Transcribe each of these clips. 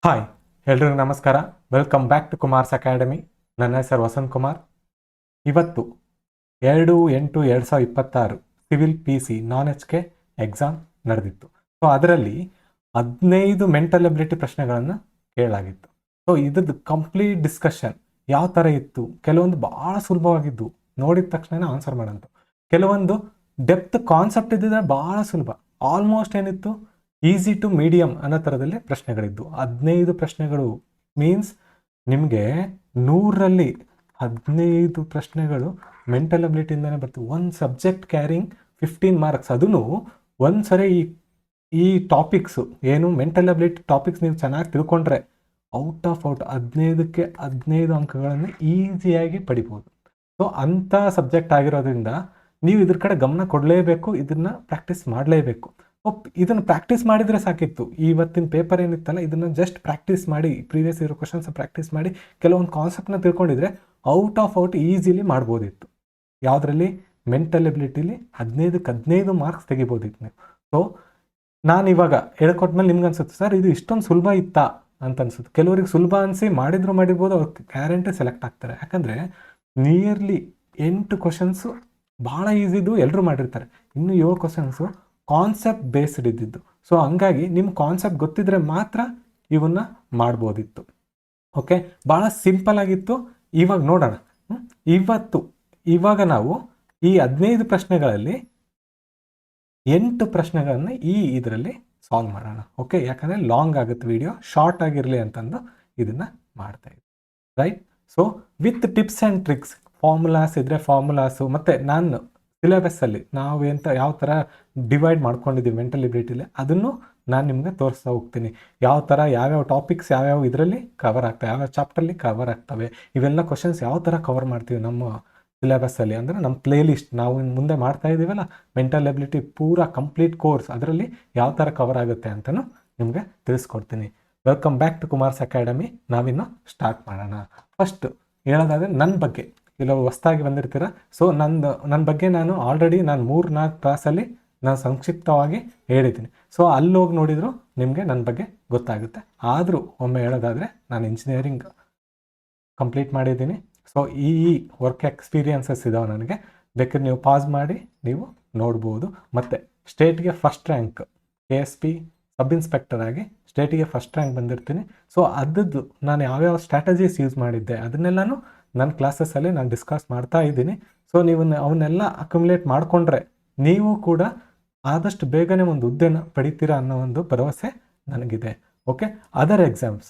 Hi, ಎಲ್ರಿಗೂ ನಮಸ್ಕಾರ. Welcome back to Kumar's academy. ನನ್ನ ಹೆಸರು ವಸಂತ್ ಕುಮಾರ್. ಇವತ್ತು 2/8/2026 ಸಿವಿಲ್ PC non-HK ಎಕ್ಸಾಮ್ ನಡೆದಿತ್ತು. ಸೊ ಅದರಲ್ಲಿ 15 ಮೆಂಟಲ್ ಎಬಿಲಿಟಿ ಪ್ರಶ್ನೆಗಳನ್ನು ಕೇಳಲಾಗಿತ್ತು. ಸೊ ಇದ್ರದ್ದು ಕಂಪ್ಲೀಟ್ ಡಿಸ್ಕಷನ್ ಯಾವ ಥರ ಇತ್ತು. ಕೆಲವೊಂದು ಭಾಳ ಸುಲಭವಾಗಿದ್ದು, ನೋಡಿದ ತಕ್ಷಣ ಆನ್ಸರ್ ಮಾಡೋಂಥ. ಕೆಲವೊಂದು ಡೆಪ್ತ್ ಕಾನ್ಸೆಪ್ಟ್ ಇದ್ದಿದ್ರೆ ಭಾಳ ಸುಲಭ. ಆಲ್ಮೋಸ್ಟ್ ಏನಿತ್ತು, ಈಸಿ ಟು ಮೀಡಿಯಮ್ ಅನ್ನೋ ಥರದಲ್ಲಿ ಪ್ರಶ್ನೆಗಳಿದ್ದು. 15 ಪ್ರಶ್ನೆಗಳು ಮೀನ್ಸ್ ನಿಮಗೆ 100ರಲ್ಲಿ 15 ಪ್ರಶ್ನೆಗಳು ಮೆಂಟಲ್ ಅಬಿಲಿಟಿಯಿಂದನೇ ಬರ್ತೀವಿ. ಒಂದು ಸಬ್ಜೆಕ್ಟ್ ಕ್ಯಾರಿಂಗ್ 15 ಮಾರ್ಕ್ಸ್. ಅದೂ ಒಂದು ಸರಿ ಈ ಟಾಪಿಕ್ಸು ಏನು ಮೆಂಟಲ್ ಅಬಿಲಿಟಿ ಟಾಪಿಕ್ಸ್ ನೀವು ಚೆನ್ನಾಗಿ ತಿಳ್ಕೊಂಡ್ರೆ ಔಟ್ 15ಕ್ಕೆ 15 ಅಂಕಗಳನ್ನು ಈಸಿಯಾಗಿ ಪಡಿಬೋದು. ಸೊ ಅಂಥ ಸಬ್ಜೆಕ್ಟ್ ಆಗಿರೋದ್ರಿಂದ ನೀವು ಇದ್ರ ಕಡೆ ಗಮನ ಕೊಡಲೇಬೇಕು, ಇದನ್ನು ಪ್ರಾಕ್ಟೀಸ್ ಮಾಡಲೇಬೇಕು. ಇದನ್ನು ಪ್ರಾಕ್ಟೀಸ್ ಮಾಡಿದರೆ ಸಾಕಿತ್ತು. ಇವತ್ತಿನ ಪೇಪರ್ ಏನಿತ್ತಲ್ಲ, ಇದನ್ನು ಜಸ್ಟ್ ಪ್ರಾಕ್ಟೀಸ್ ಮಾಡಿ, ಪ್ರೀವಿಯಸ್ ಇರೋ ಕ್ವಶನ್ಸ್ ಪ್ರಾಕ್ಟೀಸ್ ಮಾಡಿ, ಕೆಲವೊಂದು ಕಾನ್ಸೆಪ್ಟ್ನ ತಿಳ್ಕೊಂಡಿದ್ರೆ ಔಟ್ ಈಸಿಲಿ ಮಾಡ್ಬೋದಿತ್ತು. ಯಾವುದರಲ್ಲಿ? ಮೆಂಟಲ್ ಎಬಿಲಿಟಿಲಿ 15ಕ್ಕೆ 15 ಮಾರ್ಕ್ಸ್ ತೆಗಿಬೋದಿತ್ತು ನೀವು. ಸೊ ನಾನು ಇವಾಗ ಹೇಳ್ಕೊಟ್ಮೇಲೆ ನಿಮ್ಗೆ ಅನ್ಸುತ್ತೆ, ಸರ್ ಇದು ಇಷ್ಟೊಂದು ಸುಲಭ ಇತ್ತಾ ಅಂತ ಅನ್ಸುತ್ತೆ. ಕೆಲವರಿಗೆ ಸುಲಭ ಅನಿಸಿ ಮಾಡಿರ್ಬೋದು, ಅವ್ರು ಗ್ಯಾರಂಟಿ ಸೆಲೆಕ್ಟ್ ಆಗ್ತಾರೆ. ಯಾಕಂದರೆ ನಿಯರ್ಲಿ 8 ಕ್ವಶನ್ಸು ಭಾಳ ಈಸಿದು, ಎಲ್ಲರೂ ಮಾಡಿರ್ತಾರೆ. ಇನ್ನು 7 ಕ್ವಶನ್ಸು ಕಾನ್ಸೆಪ್ಟ್ ಬೇಸ್ಡ್ ಇದ್ದಿದ್ದು. ಸೊ ಹಂಗಾಗಿ ನಿಮ್ಮ ಕಾನ್ಸೆಪ್ಟ್ ಗೊತ್ತಿದ್ರೆ ಮಾತ್ರ ಇವನ್ನ ಮಾಡ್ಬೋದಿತ್ತು. ಓಕೆ, ಭಾಳ ಸಿಂಪಲ್ ಆಗಿತ್ತು. ಇವಾಗ ನೋಡೋಣ. ಇವಾಗ ನಾವು ಈ 15 ಪ್ರಶ್ನೆಗಳಲ್ಲಿ 8 ಪ್ರಶ್ನೆಗಳನ್ನು ಇದರಲ್ಲಿ ಸಾಲ್ವ್ ಮಾಡೋಣ. ಓಕೆ, ಯಾಕಂದರೆ ಲಾಂಗ್ ಆಗುತ್ತೆ ವಿಡಿಯೋ, ಶಾರ್ಟ್ ಆಗಿರಲಿ ಅಂತಂದು ಇದನ್ನು ಮಾಡ್ತಾ ಇದ್ದೀವಿ. Right. So with tips and tricks, formulas ಇದ್ದರೆ ಫಾರ್ಮುಲಾಸು, ಮತ್ತು ನಾನು ಸಿಲೆಬಸ್ಸಲ್ಲಿ ನಾವು ಯಾವ ಥರ ಡಿವೈಡ್ ಮಾಡ್ಕೊಂಡಿದ್ದೀವಿ ಮೆಂಟಲ್ ಎಬಿಲಿಟಿಲಿ, ಅದನ್ನು ನಾನು ನಿಮಗೆ ತೋರಿಸ್ತಾ ಹೋಗ್ತೀನಿ. ಯಾವ ಥರ ಯಾವ್ಯಾವ ಟಾಪಿಕ್ಸ್ ಯಾವ್ಯಾವ ಇದರಲ್ಲಿ ಕವರ್ ಆಗ್ತವೆ, ಯಾವ್ಯಾವ ಚಾಪ್ಟರ್ಲಿ ಕವರ್ ಆಗ್ತವೆ, ಇವೆಲ್ಲ ಕ್ವಶನ್ಸ್ ಯಾವ ಥರ ಕವರ್ ಮಾಡ್ತೀವಿ ನಮ್ಮ ಸಿಲೆಬಸ್ಸಲ್ಲಿ. ಅಂದರೆ ನಮ್ಮ ಪ್ಲೇಲಿಸ್ಟ್ ನಾವು ಮುಂದೆ ಮಾಡ್ತಾ ಇದ್ದೀವಲ್ಲ, ಮೆಂಟಲ್ ಎಬಿಲಿಟಿ ಪೂರಾ ಕಂಪ್ಲೀಟ್ ಕೋರ್ಸ್, ಅದರಲ್ಲಿ ಯಾವ ಥರ ಕವರ್ ಆಗುತ್ತೆ ಅಂತಲೂ ನಿಮಗೆ ತಿಳಿಸ್ಕೊಡ್ತೀನಿ. Welcome back to Kumar's academy. ನಾವಿನ್ನು ಸ್ಟಾರ್ಟ್ ಮಾಡೋಣ. ಫಸ್ಟ್ ಹೇಳೋದಾದರೆ ನನ್ನ ಬಗ್ಗೆ, ಕೆಲವು ಹೊಸ್ದಾಗಿ ಬಂದಿರ್ತೀರ. ಸೊ ನನ್ನ ಬಗ್ಗೆ ನಾನು ಆಲ್ರೆಡಿ 3-4 ಕ್ಲಾಸಲ್ಲಿ ನಾನು ಸಂಕ್ಷಿಪ್ತವಾಗಿ ಹೇಳಿದ್ದೀನಿ. ಸೊ ಅಲ್ಲಿ ಹೋಗಿ ನೋಡಿದ್ರು ನಿಮಗೆ ನನ್ನ ಬಗ್ಗೆ ಗೊತ್ತಾಗುತ್ತೆ. ಆದರೂ ಒಮ್ಮೆ ಹೇಳೋದಾದರೆ, ನಾನು ಇಂಜಿನಿಯರಿಂಗ್ ಕಂಪ್ಲೀಟ್ ಮಾಡಿದ್ದೀನಿ. ಸೊ ಈ ವರ್ಕ್ ಎಕ್ಸ್ಪೀರಿಯನ್ಸಸ್ ಇದಾವೆ ನನಗೆ. ಬೇಕಾದ್ರೆ ನೀವು ಪಾಸ್ ಮಾಡಿ ನೀವು ನೋಡ್ಬೋದು. ಮತ್ತು ಸ್ಟೇಟ್ಗೆ first rank KSP sub inspector ಆಗಿ ಸ್ಟೇಟಿಗೆ ಫಸ್ಟ್ ರ್ಯಾಂಕ್ ಬಂದಿರ್ತೀನಿ. ಸೊ ಅದದ್ದು ನಾನು ಯಾವ್ಯಾವ ಸ್ಟ್ರಾಟಜೀಸ್ ಯೂಸ್ ಮಾಡಿದ್ದೆ ಅದನ್ನೆಲ್ಲನೂ ನನ್ನ ಕ್ಲಾಸಸ್ಸಲ್ಲಿ ನಾನು ಡಿಸ್ಕಸ್ ಮಾಡ್ತಾ ಇದ್ದೀನಿ. ಸೊ ನೀವು ಅವನ್ನೆಲ್ಲ ಅಕ್ಯುಮುಲೇಟ್ ಮಾಡಿಕೊಂಡ್ರೆ ನೀವು ಕೂಡ ಆದಷ್ಟು ಬೇಗನೆ ಒಂದು ಹುದ್ದೆನ ಪಡಿತೀರಾ ಅನ್ನೋ ಒಂದು ಭರವಸೆ ನನಗಿದೆ. ಓಕೆ, ಅದರ್ ಎಕ್ಸಾಮ್ಸ್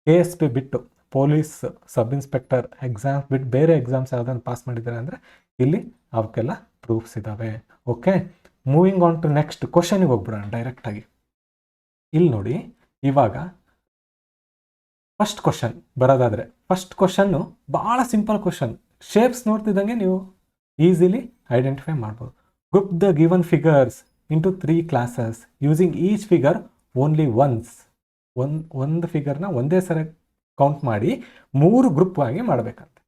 KSP ಬಿಟ್ಟು, ಪೊಲೀಸ್ ಸಬ್ ಇನ್ಸ್ಪೆಕ್ಟರ್ ಎಕ್ಸಾಮ್ಸ್ ಬಿಟ್ಟು ಬೇರೆ ಎಕ್ಸಾಮ್ಸ್ ಯಾವುದನ್ನು ಪಾಸ್ ಮಾಡಿದ್ದಾರೆ ಅಂದರೆ ಇಲ್ಲಿ ಅವಕ್ಕೆಲ್ಲ ಪ್ರೂಫ್ಸ್ ಇದ್ದಾವೆ. Okay, moving on to next ಕ್ವಶನಿಗೆ ಹೋಗ್ಬಿಡೋಣ ಡೈರೆಕ್ಟಾಗಿ. ಇಲ್ಲಿ ನೋಡಿ, ಇವಾಗ ಫಸ್ಟ್ ಕ್ವಶನ್ ಬರೋದಾದರೆ, ಫಸ್ಟ್ ಕ್ವಶನ್ನು ಭಾಳ ಸಿಂಪಲ್ ಕ್ವಶನ್. ಶೇಪ್ಸ್ ನೋಡ್ತಿದ್ದಂಗೆ ನೀವು ಈಸಿಲಿ ಐಡೆಂಟಿಫೈ ಮಾಡ್ಬೋದು. Group the given figures into 3 classes using each figure only once. ಒಂದು ಫಿಗರ್ನ ಒಂದೇ ಸರಿ ಕೌಂಟ್ ಮಾಡಿ 3 ಗ್ರೂಪ್ ಆಗಿ ಮಾಡಬೇಕಂತೆ.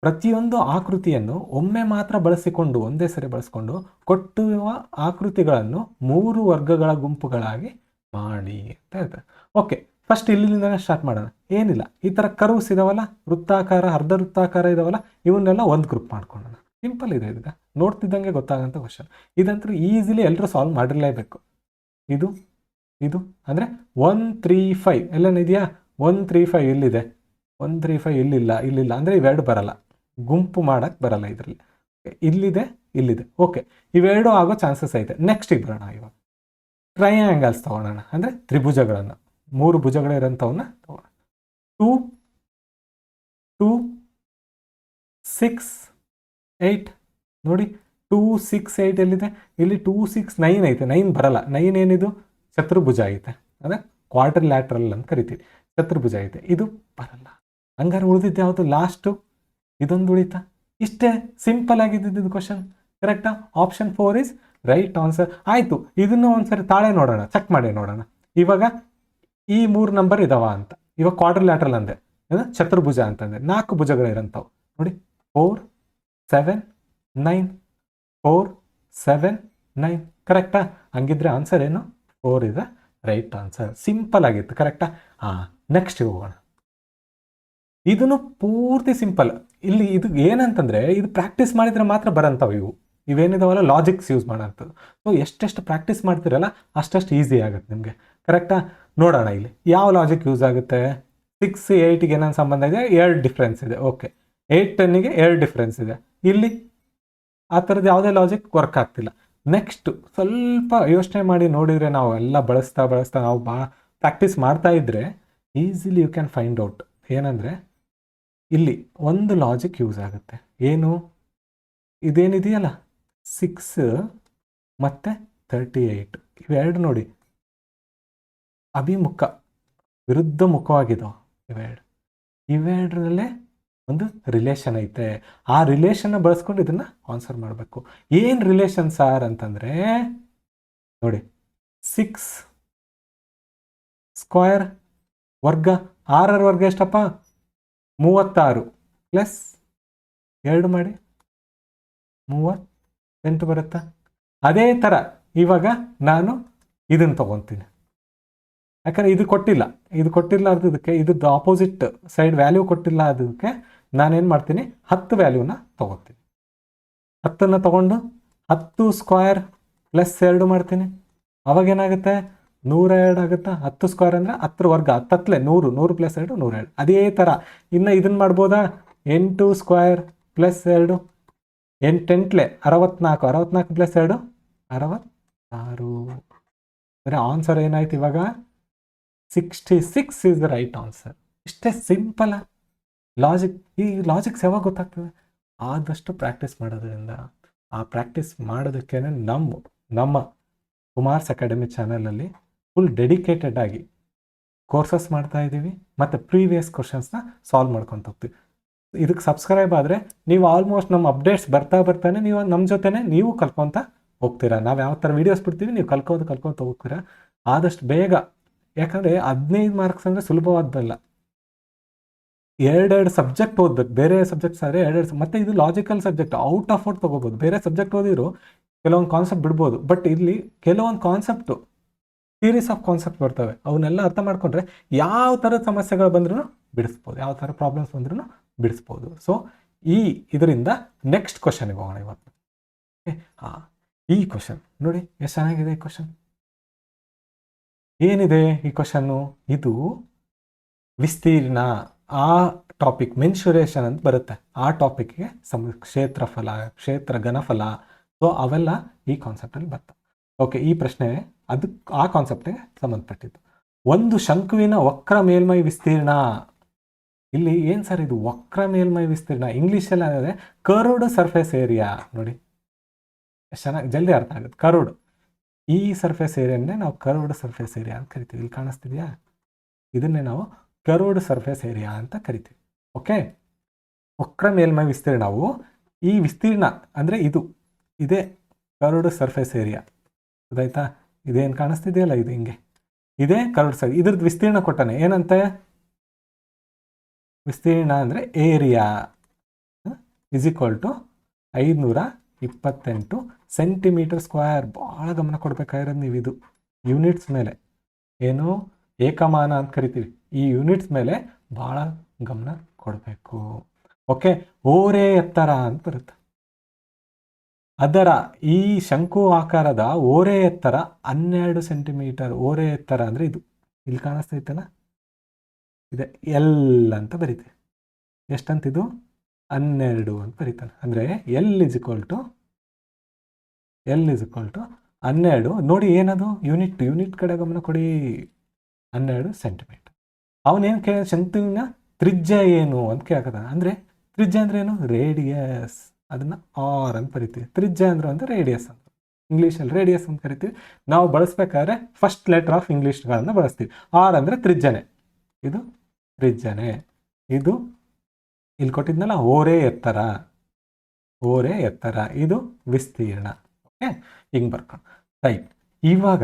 ಪ್ರತಿಯೊಂದು ಆಕೃತಿಯನ್ನು ಒಮ್ಮೆ ಮಾತ್ರ ಬಳಸಿಕೊಂಡು, ಒಂದೇ ಸರಿ ಬಳಸಿಕೊಂಡು ಕೊಟ್ಟುವ ಆಕೃತಿಗಳನ್ನು 3 ವರ್ಗಗಳ ಗುಂಪುಗಳಾಗಿ ಮಾಡಿ ಅಂತ ಹೇಳ್ತಾರೆ. ಓಕೆ, ಫಸ್ಟ್ ಇಲ್ಲಿಂದನೇ ಸ್ಟಾರ್ಟ್ ಮಾಡೋಣ. ಏನಿಲ್ಲ, ಈ ಥರ ಕರ್ವ್ಸ್ ಇದಾವಲ್ಲ, ವೃತ್ತಾಕಾರ, ಅರ್ಧ ವೃತ್ತಾಕಾರ ಇದಾವಲ್ಲ, ಇವನ್ನೆಲ್ಲ ಒಂದು ಗ್ರೂಪ್ ಮಾಡ್ಕೊಳ್ಳೋಣ. ಸಿಂಪಲ್ ಇದೆ. ಈಗ ನೋಡ್ತಿದ್ದಂಗೆ ಗೊತ್ತಾಗೋಂಥ ಕ್ವಶನ್. ಇದಂತೂ ಈಸಿಲಿ ಎಲ್ಲರೂ ಸಾಲ್ವ್ ಮಾಡಿರಲೇಬೇಕು. ಇದು ಅಂದರೆ 1 3 5 ಎಲ್ಲೇನಿದೆಯಾ? 1 3 5 ಇಲ್ಲಿದೆ, 1 3 5 ಇಲ್ಲಿಲ್ಲ ಅಂದರೆ ಇವೆರಡು ಬರಲ್ಲ, ಗುಂಪು ಮಾಡೋಕ್ಕೆ ಬರಲ್ಲ ಇದರಲ್ಲಿ. ಇಲ್ಲಿದೆ. ಓಕೆ, ಇವೆರಡು ಆಗೋ ಚಾನ್ಸಸ್ ಐತೆ. ನೆಕ್ಸ್ಟಿಗೆ ಬರೋಣ. ಇವಾಗ ಟ್ರಯಾಂಗಲ್ಸ್ ತೊಗೊಳ್ಳೋಣ, ಅಂದರೆ ತ್ರಿಭುಜಗಳನ್ನು, 3 ಭುಜಗಳಿರೋಂಥವನ್ನ ತೊಗೊಳ್ಳೋಣ. 2 2 6 8 ನೋಡಿ, 2 6 8 ಎಲ್ಲಿದೆ? ಇಲ್ಲಿ 2 6 9 ಐತೆ. 9 ಬರಲ್ಲ. 9 ಏನಿದು? ಚತುರ್ಭುಜ ಐತೆ, ಅಂದರೆ ಕ್ವಾರ್ಟರ್ ಲ್ಯಾಟ್ರಲ್ ಅಂತ ಕರಿತೀವಿ. ಚತುರ್ಭುಜ ಐತೆ, ಇದು ಬರಲ್ಲ. ಹಂಗಾರೆ ಉಳಿದಿದ್ದು ಯಾವುದು? ಲಾಸ್ಟು ಇದೊಂದು ಉಳಿತಾ? ಇಷ್ಟೇ ಸಿಂಪಲ್ ಆಗಿದ್ದು ಕ್ವಶನ್. ಕರೆಕ್ಟಾ? Option 4 is right answer. ಆಯಿತು, ಇದನ್ನು ಒಂದ್ಸರಿ ತಾಳೆ ನೋಡೋಣ, ಚೆಕ್ ಮಾಡಿ ನೋಡೋಣ. ಇವಾಗ ಈ 3 ನಂಬರ್ ಇದಾವ ಅಂತ. ಇವಾಗ ಕ್ವಾರ್ಟರ್ ಲ್ಯಾಟ್ರಲ್ ಅಂದೆ, ಚತುರ್ಭುಜ ಅಂತಂದರೆ 4 ಭುಜಗಳಿರೋಂಥವು ನೋಡಿ. 4 7 9 4 7 9 ಕರೆಕ್ಟಾ? ಹಂಗಿದ್ರೆ ಆನ್ಸರ್ ಏನು? 4 ಇದೆ ರೈಟ್ ಆನ್ಸರ್. ಸಿಂಪಲ್ ಆಗಿತ್ತು, ಕರೆಕ್ಟಾ? ಹಾಂ, ನೆಕ್ಸ್ಟ್ ಹೋಗೋಣ. ಇದನ್ನು ಪೂರ್ತಿ ಸಿಂಪಲ್. ಇಲ್ಲಿ ಇದು ಏನಂತಂದರೆ, ಇದು ಪ್ರಾಕ್ಟೀಸ್ ಮಾಡಿದರೆ ಮಾತ್ರ ಬರೋಂಥವು ಇವೇನಿದಾವಲ್ಲ ಲಾಜಿಕ್ಸ್ ಯೂಸ್ ಮಾಡೋಂಥದ್ದು. ಸೊ ಎಷ್ಟೆಷ್ಟು ಪ್ರಾಕ್ಟೀಸ್ ಮಾಡ್ತಿರಲ್ಲ ಅಷ್ಟಷ್ಟು ಈಸಿ ಆಗುತ್ತೆ ನಿಮಗೆ, ಕರೆಕ್ಟಾ? ನೋಡೋಣ ಇಲ್ಲಿ ಯಾವ ಲಾಜಿಕ್ ಯೂಸ್ ಆಗುತ್ತೆ. 6 8ಗೆ ಏನೇನು ಸಂಬಂಧ ಇದೆ? 2 ಡಿಫ್ರೆನ್ಸ್ ಇದೆ. ಓಕೆ, 8 10ಗೆ 2 ಡಿಫ್ರೆನ್ಸ್ ಇದೆ. ಇಲ್ಲಿ ಆ ಥರದ್ದು ಯಾವುದೇ ಲಾಜಿಕ್ ವರ್ಕ್ ಆಗ್ತಿಲ್ಲ. ನೆಕ್ಸ್ಟ್ ಸ್ವಲ್ಪ ಯೋಚನೆ ಮಾಡಿ ನೋಡಿದರೆ, ನಾವು ಎಲ್ಲ ಬಳಸ್ತಾ ನಾವು ಪ್ರಾಕ್ಟೀಸ್ ಮಾಡ್ತಾ ಇದ್ದರೆ easily you can find out. ಏನಂದರೆ ಇಲ್ಲಿ ಒಂದು ಲಾಜಿಕ್ ಯೂಸ್ ಆಗುತ್ತೆ. ಏನು? ಇದೇನಿದೆಯಲ್ಲ 6 ಮತ್ತು 38 ಇವೆರಡು ನೋಡಿ ಅಭಿಮುಖ, ವಿರುದ್ಧ ಮುಖವಾಗಿದ್ದಾವೆ. ಇವೆರಡರಲ್ಲೇ ಒಂದು ರಿಲೇಷನ್ ಐತೆ. ಆ ರಿಲೇಷನ್ನ ಬಳಸ್ಕೊಂಡು ಇದನ್ನು ಆನ್ಸರ್ ಮಾಡಬೇಕು. ಏನು ರಿಲೇಷನ್ ಸಾರ್ ಅಂತಂದರೆ ನೋಡಿ, 6 ಸ್ಕ್ವೇರ್ ವರ್ಗ, 6ರ ವರ್ಗ ಎಷ್ಟಪ್ಪ? 36 ಪ್ಲಸ್ 2 ಮಾಡಿ 38 ಬರುತ್ತಾ? ಅದೇ ಥರ ಇವಾಗ ನಾನು ಇದನ್ನು ತೊಗೊತೀನಿ, ಯಾಕಂದರೆ ಇದು ಕೊಟ್ಟಿಲ್ಲ ಅದಕ್ಕೆ, ಇದ್ರದ್ದು ಆಪೋಸಿಟ್ ಸೈಡ್ ವ್ಯಾಲ್ಯೂ ಕೊಟ್ಟಿಲ್ಲ. ಅದಕ್ಕೆ ನಾನೇನು ಮಾಡ್ತೀನಿ, 10 ವ್ಯಾಲ್ಯೂನ ತೊಗೊತೀನಿ. 10ನ್ನು ತೊಗೊಂಡು 10 ಸ್ಕ್ವೇರ್ ಪ್ಲಸ್ 2 ಮಾಡ್ತೀನಿ. ಅವಾಗೇನಾಗುತ್ತೆ? 102 ಆಗುತ್ತಾ? 10 ಸ್ಕ್ವೇರ್ ಅಂದರೆ 10ರ ವರ್ಗ, 10 100 ಪ್ಲಸ್ 2 102. ಅದೇ ಥರ ಇನ್ನು ಇದನ್ನು ಮಾಡ್ಬೋದಾ? 8 ಸ್ಕ್ವೇರ್ ಪ್ಲಸ್ 2 8 8 64 ಪ್ಲಸ್ 2 66. ಅಂದರೆ ಆನ್ಸರ್ ಏನಾಯ್ತು ಇವಾಗ? 66 ಈಸ್ ದ ರೈಟ್ ಆನ್ಸರ್. ಇಷ್ಟೇ ಸಿಂಪಲ್ ಲಾಜಿಕ್. ಈ ಲಾಜಿಕ್ಸ್ ಯಾವಾಗ ಗೊತ್ತಾಗ್ತದೆ? ಆದಷ್ಟು ಪ್ರಾಕ್ಟೀಸ್ ಮಾಡೋದ್ರಿಂದ. ಆ ಪ್ರಾಕ್ಟೀಸ್ ಮಾಡೋದಕ್ಕೇ ನಮ್ಮ ಕುಮಾರ್ಸ್ ಅಕಾಡೆಮಿ ಚಾನಲಲ್ಲಿ ಫುಲ್ ಡೆಡಿಕೇಟೆಡ್ ಆಗಿ ಕೋರ್ಸಸ್ ಮಾಡ್ತಾ ಇದ್ದೀವಿ ಮತ್ತು ಪ್ರೀವಿಯಸ್ ಕ್ವಶನ್ಸ್ನ ಸಾಲ್ವ್ ಮಾಡ್ಕೊತ ಹೋಗ್ತೀವಿ. ಇದಕ್ಕೆ ಸಬ್ಸ್ಕ್ರೈಬ್ ಆದರೆ ನೀವು ಆಲ್ಮೋಸ್ಟ್ ನಮ್ಮ ಅಪ್ಡೇಟ್ಸ್ ಬರ್ತಾನೆ ನೀವು ನಮ್ಮ ಜೊತೆನೇ ನೀವು ಕಲ್ಕೊತ ಹೋಗ್ತೀರಾ. ನಾವು ಯಾವ ಥರ ವೀಡಿಯೋಸ್ ಬಿಡ್ತೀವಿ ನೀವು ಕಲ್ಕೊತ ಹೋಗ್ತೀರಾ ಆದಷ್ಟು ಬೇಗ. ಯಾಕಂದರೆ 15 ಮಾರ್ಕ್ಸ್ ಅಂದರೆ ಸುಲಭವಾದ್ದಲ್ಲ. 2 ಸಬ್ಜೆಕ್ಟ್ ಓದಬೇಕು. ಬೇರೆ ಸಬ್ಜೆಕ್ಟ್ಸ್ ಆದರೆ 2 ಮತ್ತು ಇದು logical subject, out of out ತೊಗೋಬೋದು. ಬೇರೆ ಸಬ್ಜೆಕ್ಟ್ ಓದಿದ್ರು ಕೆಲವೊಂದು ಕಾನ್ಸೆಪ್ಟ್ ಬಿಡ್ಬೋದು, ಬಟ್ ಇಲ್ಲಿ ಕೆಲವೊಂದು ಕಾನ್ಸೆಪ್ಟು ಸೀರೀಸ್ ಆಫ್ ಕಾನ್ಸೆಪ್ಟ್ ಬರ್ತವೆ. ಅವನ್ನೆಲ್ಲ ಅರ್ಥ ಮಾಡ್ಕೊಂಡ್ರೆ ಯಾವ ಥರದ ಸಮಸ್ಯೆಗಳು ಬಂದ್ರೂ ಬಿಡಿಸ್ಬೋದು, ಯಾವ ಥರ ಪ್ರಾಬ್ಲಮ್ಸ್ ಬಂದ್ರೂ ಬಿಡಿಸ್ಬೋದು. ಸೊ ಇದರಿಂದ ನೆಕ್ಸ್ಟ್ ಕ್ವಶನ್ಗೆ ಹೋಗೋಣ ಇವತ್ತು. ಈ ಕ್ವಶನ್ ನೋಡಿ ಎಷ್ಟು ಚೆನ್ನಾಗಿದೆ. ಈ ಕ್ವಶನ್ ಏನಿದೆ? ಈ ಕ್ವಶನ್ನು ಇದು ವಿಸ್ತೀರ್ಣ, ಆ ಟಾಪಿಕ್ ಮೆನ್ಸುರೇಷನ್ ಅಂತ ಬರುತ್ತೆ. ಆ ಟಾಪಿಕ್ಗೆ ಕ್ಷೇತ್ರಫಲ, ಕ್ಷೇತ್ರ ಘನಫಲ, ಸೊ ಅವೆಲ್ಲ ಈ ಕಾನ್ಸೆಪ್ಟಲ್ಲಿ ಬರ್ತವೆ. ಓಕೆ, ಈ ಪ್ರಶ್ನೆ ಆ ಕಾನ್ಸೆಪ್ಟ್ಗೆ ಸಂಬಂಧಪಟ್ಟಿದ್ದು. ಒಂದು ಶಂಕುವಿನ ವಕ್ರ ಮೇಲ್ಮೈ ವಿಸ್ತೀರ್ಣ. ಇಲ್ಲಿ ಏನು ಸರ್ ಇದು ವಕ್ರ ಮೇಲ್ಮೈ ವಿಸ್ತೀರ್ಣ? ಇಂಗ್ಲೀಷಲ್ಲಿ ಅಂದರೆ ಕರ್ವ್ಡ್ ಸರ್ಫೇಸ್ ಏರಿಯಾ. ನೋಡಿ ಎಷ್ಟು ಚೆನ್ನಾಗಿ ಜಲ್ದಿ ಅರ್ಥ ಆಗುತ್ತೆ. ಕರ್ವ್ಡ್, ಈ ಸರ್ಫೇಸ್ ಏರಿಯಾನೇ ನಾವು ಕರ್ವ್ಡ್ ಸರ್ಫೇಸ್ ಏರಿಯಾ ಅಂತ ಕರಿತೀವಿ. ಇಲ್ಲಿ ಕಾಣಿಸ್ತಿದೆಯಾ? ಇದನ್ನೇ ನಾವು ಕರ್ವ್ಡ್ ಸರ್ಫೇಸ್ ಏರಿಯಾ ಅಂತ ಕರಿತೀವಿ. ಓಕೆ, ವಕ್ರ ಮೇಲ್ಮೈ ವಿಸ್ತೀರ್ಣವು ಈ ವಿಸ್ತೀರ್ಣ ಅಂದರೆ ಇದೇ ಕರ್ವ್ಡ್ ಸರ್ಫೇಸ್ ಏರಿಯಾ. ಗೊತ್ತಾಯ್ತಾ? ಇದೇನು ಕಾಣಿಸ್ತಿದೆಯಲ್ಲ, ಇದು ಹಿಂಗೆ ಇದೇ ಕರ್ವ್ಡ್ ಸರ್ಫೇಸ್. ಇದ್ರದ್ದು ವಿಸ್ತೀರ್ಣ ಕೊಟ್ಟಾನೆ. ಏನಂತೆ? ವಿಸ್ತೀರ್ಣ ಅಂದರೆ area is equal to 528 centimetre square. ಭಾಳ ಗಮನ ಕೊಡಬೇಕಾಗಿರೋದು ನೀವು ಇದು ಯೂನಿಟ್ಸ್ ಮೇಲೆ. ಏನು ಏಕಮಾನ ಅಂತ ಕರಿತೀವಿ, ಈ ಯೂನಿಟ್ಸ್ ಮೇಲೆ ಭಾಳ ಗಮನ ಕೊಡಬೇಕು. ಓಕೆ, ಓರೆ ಎತ್ತರ ಅಂತ ಬರುತ್ತೆ. ಅದರ ಈ ಶಂಕು ಆಕಾರದ ಓರೆ ಎತ್ತರ 12 ಸೆಂಟಿಮೀಟರ್. ಓರೆ ಎತ್ತರ ಅಂದರೆ ಇದು ಇಲ್ಲಿ ಕಾಣಿಸ್ತೈತಲ್ಲ, ಇದೆ ಎಲ್ ಅಂತ ಬರೀತೀವಿ. ಎಷ್ಟಂತಿದು? 12 ಅಂತ ಬರೀತಾನೆ. ಅಂದರೆ ಎಲ್ ಇಸ್ ಈಕ್ವಲ್ ಟು 12. ನೋಡಿ ಏನದು? ಯೂನಿಟ್ ಕಡೆ ಗಮನ ಕೊಡಿ. 12 ಸೆಂಟಿಮೀಟರ್. ಅವನೇನು ಕೇಳ, ಶಂಕುವಿನ ತ್ರಿಜ್ಯ ಏನು ಅಂತ ಕೇಳ್ಕತಾನೆ. ಅಂದರೆ ತ್ರಿಜ್ಯ ಅಂದರೆ ಏನು? ರೇಡಿಯಸ್. ಅದನ್ನು ಆರ್ ಅಂತ ಬರಿತೀವಿ. ತ್ರಿಜ್ಯ ಅಂದ್ರೆ ರೇಡಿಯಸ್ ಅಂತ ಇಂಗ್ಲೀಷಲ್ಲಿ ರೇಡಿಯಸ್ ಅಂತ ಕರಿತೀವಿ. ನಾವು ಬಳಸ್ಬೇಕಾದ್ರೆ ಫಸ್ಟ್ ಲೆಟರ್ ಆಫ್ ಇಂಗ್ಲೀಷ್ಗಳನ್ನು ಬಳಸ್ತೀವಿ. ಆರ್ ಅಂದರೆ ತ್ರಿಜ್ಯನೇ, ಇದು ತ್ರಿಜ್ಯನೇ. ಇದು ಇಲ್ಲಿ ಕೊಟ್ಟಿದ್ನಲ್ಲ ಓರೆ ಎತ್ತರ, ಇದು ವಿಸ್ತೀರ್ಣ. ಓಕೆ, ಹಿಂಗೆ ಬರ್ಕೊಂಡು ರೈಟ್. ಇವಾಗ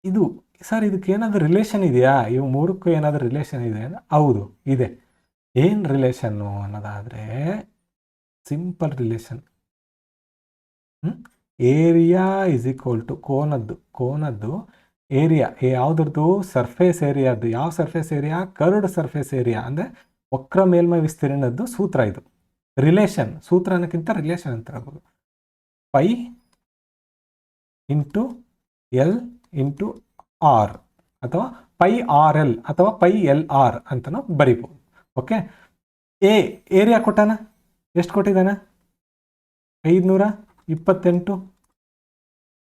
ಇದು ಸರ್ ಇದಕ್ಕೆ ಏನಾದರೂ ರಿಲೇಷನ್ ಇದೆಯಾ? ಇವು ಮೂರಕ್ಕೂ ಏನಾದರೂ ರಿಲೇಷನ್ ಇದೆ? ಹೌದು ಇದೆ. ಏನು ರಿಲೇಷನ್ನು ಅನ್ನೋದಾದರೆ simple relation. Area is equal to ಕೋನದ್ದು ಏರಿಯಾ ಯಾವುದ್ರದ್ದು ಸರ್ಫೇಸ್ ಏರಿಯಾದ್ದು, ಯಾವ surface area, curved surface area ಅಂದರೆ ವಕ್ರ ಮೇಲ್ಮೈ ವಿಸ್ತೀರ್ಣದ್ದು ಸೂತ್ರ ಇದು. ರಿಲೇಷನ್, ಸೂತ್ರ ಅನ್ನೋಕ್ಕಿಂತ ರಿಲೇಷನ್ ಅಂತ ಹೇಳ್ಬೋದು. Pi into L into R ಅಥವಾ ಪೈ ಆರ್ ಎಲ್ ಅಥವಾ ಪೈ ಎಲ್ ಆರ್ ಅಂತಲೂ ಬರಿಬೋದು. ಓಕೆ, ಏರಿಯಾ ಕೊಟ್ಟಾನ, ಎಷ್ಟು ಕೊಟ್ಟಿದ್ದಾನೆ? 528.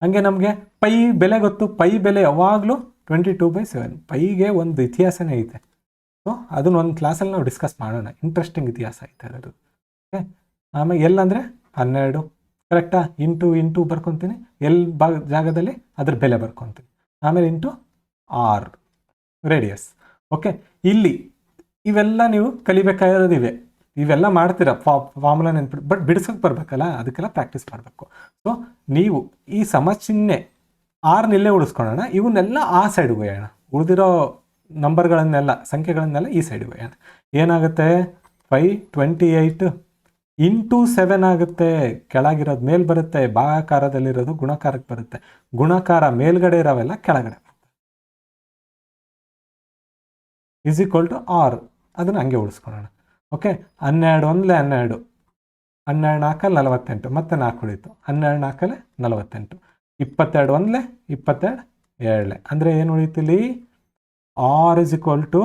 ಹಂಗೆ ನಮಗೆ ಪೈ ಬೆಲೆ ಗೊತ್ತು, ಪೈ ಬೆಲೆ ಯಾವಾಗಲೂ 22/7. ಪೈಗೆ ಒಂದು ಇತಿಹಾಸನೇ ಐತೆ. ಸೊ ಅದನ್ನ ಒಂದು ಕ್ಲಾಸಲ್ಲಿ ನಾವು ಡಿಸ್ಕಸ್ ಮಾಡೋಣ, ಇಂಟ್ರೆಸ್ಟಿಂಗ್ ಇತಿಹಾಸ ಐತೆ ಅದರದ್ದು. ಓಕೆ, ಆಮೇಲೆ ಎಲ್ ಅಂದರೆ 12, ಕರೆಕ್ಟಾ? ಇಂಟು ಬರ್ಕೊತೀನಿ, ಎಲ್ ಜಾಗದಲ್ಲಿ ಅದ್ರ ಬೆಲೆ ಬರ್ಕೊತೀನಿ. ಆಮೇಲೆ ಇಂಟು ಆರ್ ರೇಡಿಯಸ್. ಓಕೆ, ಇಲ್ಲಿ ಇವೆಲ್ಲ ನೀವು ಕಲಿಬೇಕಾಗಿರೋದಿವೆ. ಇವೆಲ್ಲ ಮಾಡ್ತೀರಾ, ಫಾರ್ಮುಲಾ ನೆನ್ಪಿಟ್ಟು, ಬಟ್ ಬಿಡಿಸೋಕೆ ಬರಬೇಕಲ್ಲ, ಅದಕ್ಕೆಲ್ಲ ಪ್ರಾಕ್ಟೀಸ್ ಮಾಡಬೇಕು. ಸೊ ನೀವು ಈ ಸಮಚಿಹ್ನೆ ಆರ್ನಿಲ್ಲೇ ಉಳಿಸ್ಕೊಳ್ಳೋಣ, ಇವನ್ನೆಲ್ಲ ಆ ಸೈಡ್ಗೆ ಒಯ್ಯೋಣ, ಉಳಿದಿರೋ ನಂಬರ್ಗಳನ್ನೆಲ್ಲ, ಸಂಖ್ಯೆಗಳನ್ನೆಲ್ಲ ಈ ಸೈಡ್ಗೆ ಒಯ್ಯೋಣ. ಏನಾಗುತ್ತೆ? 528 ಇಂಟು 7 ಆಗುತ್ತೆ. ಕೆಳಗಿರೋದು ಮೇಲ್ ಬರುತ್ತೆ, ಭಾಗಾಕಾರದಲ್ಲಿರೋದು ಗುಣಾಕಾರಕ್ಕೆ ಬರುತ್ತೆ. ಗುಣಾಕಾರ ಮೇಲ್ಗಡೆ ಇರೋವೆಲ್ಲ ಕೆಳಗಡೆ ಬರುತ್ತೆ. ಇಸ್ ಈಕ್ವಲ್ ಟು ಆರ್, ಅದನ್ನು ಹಂಗೆ ಉಳಿಸ್ಕೊಳ್ಳೋಣ. ಓಕೆ, 12 1 12, 12 4 48, ಮತ್ತೆ 4 ಉಳಿತು, 12 4 48, 22 1 22 7. ಅಂದರೆ ಏನು ಉಳಿತಿಲ್ಲಿ? R is equal to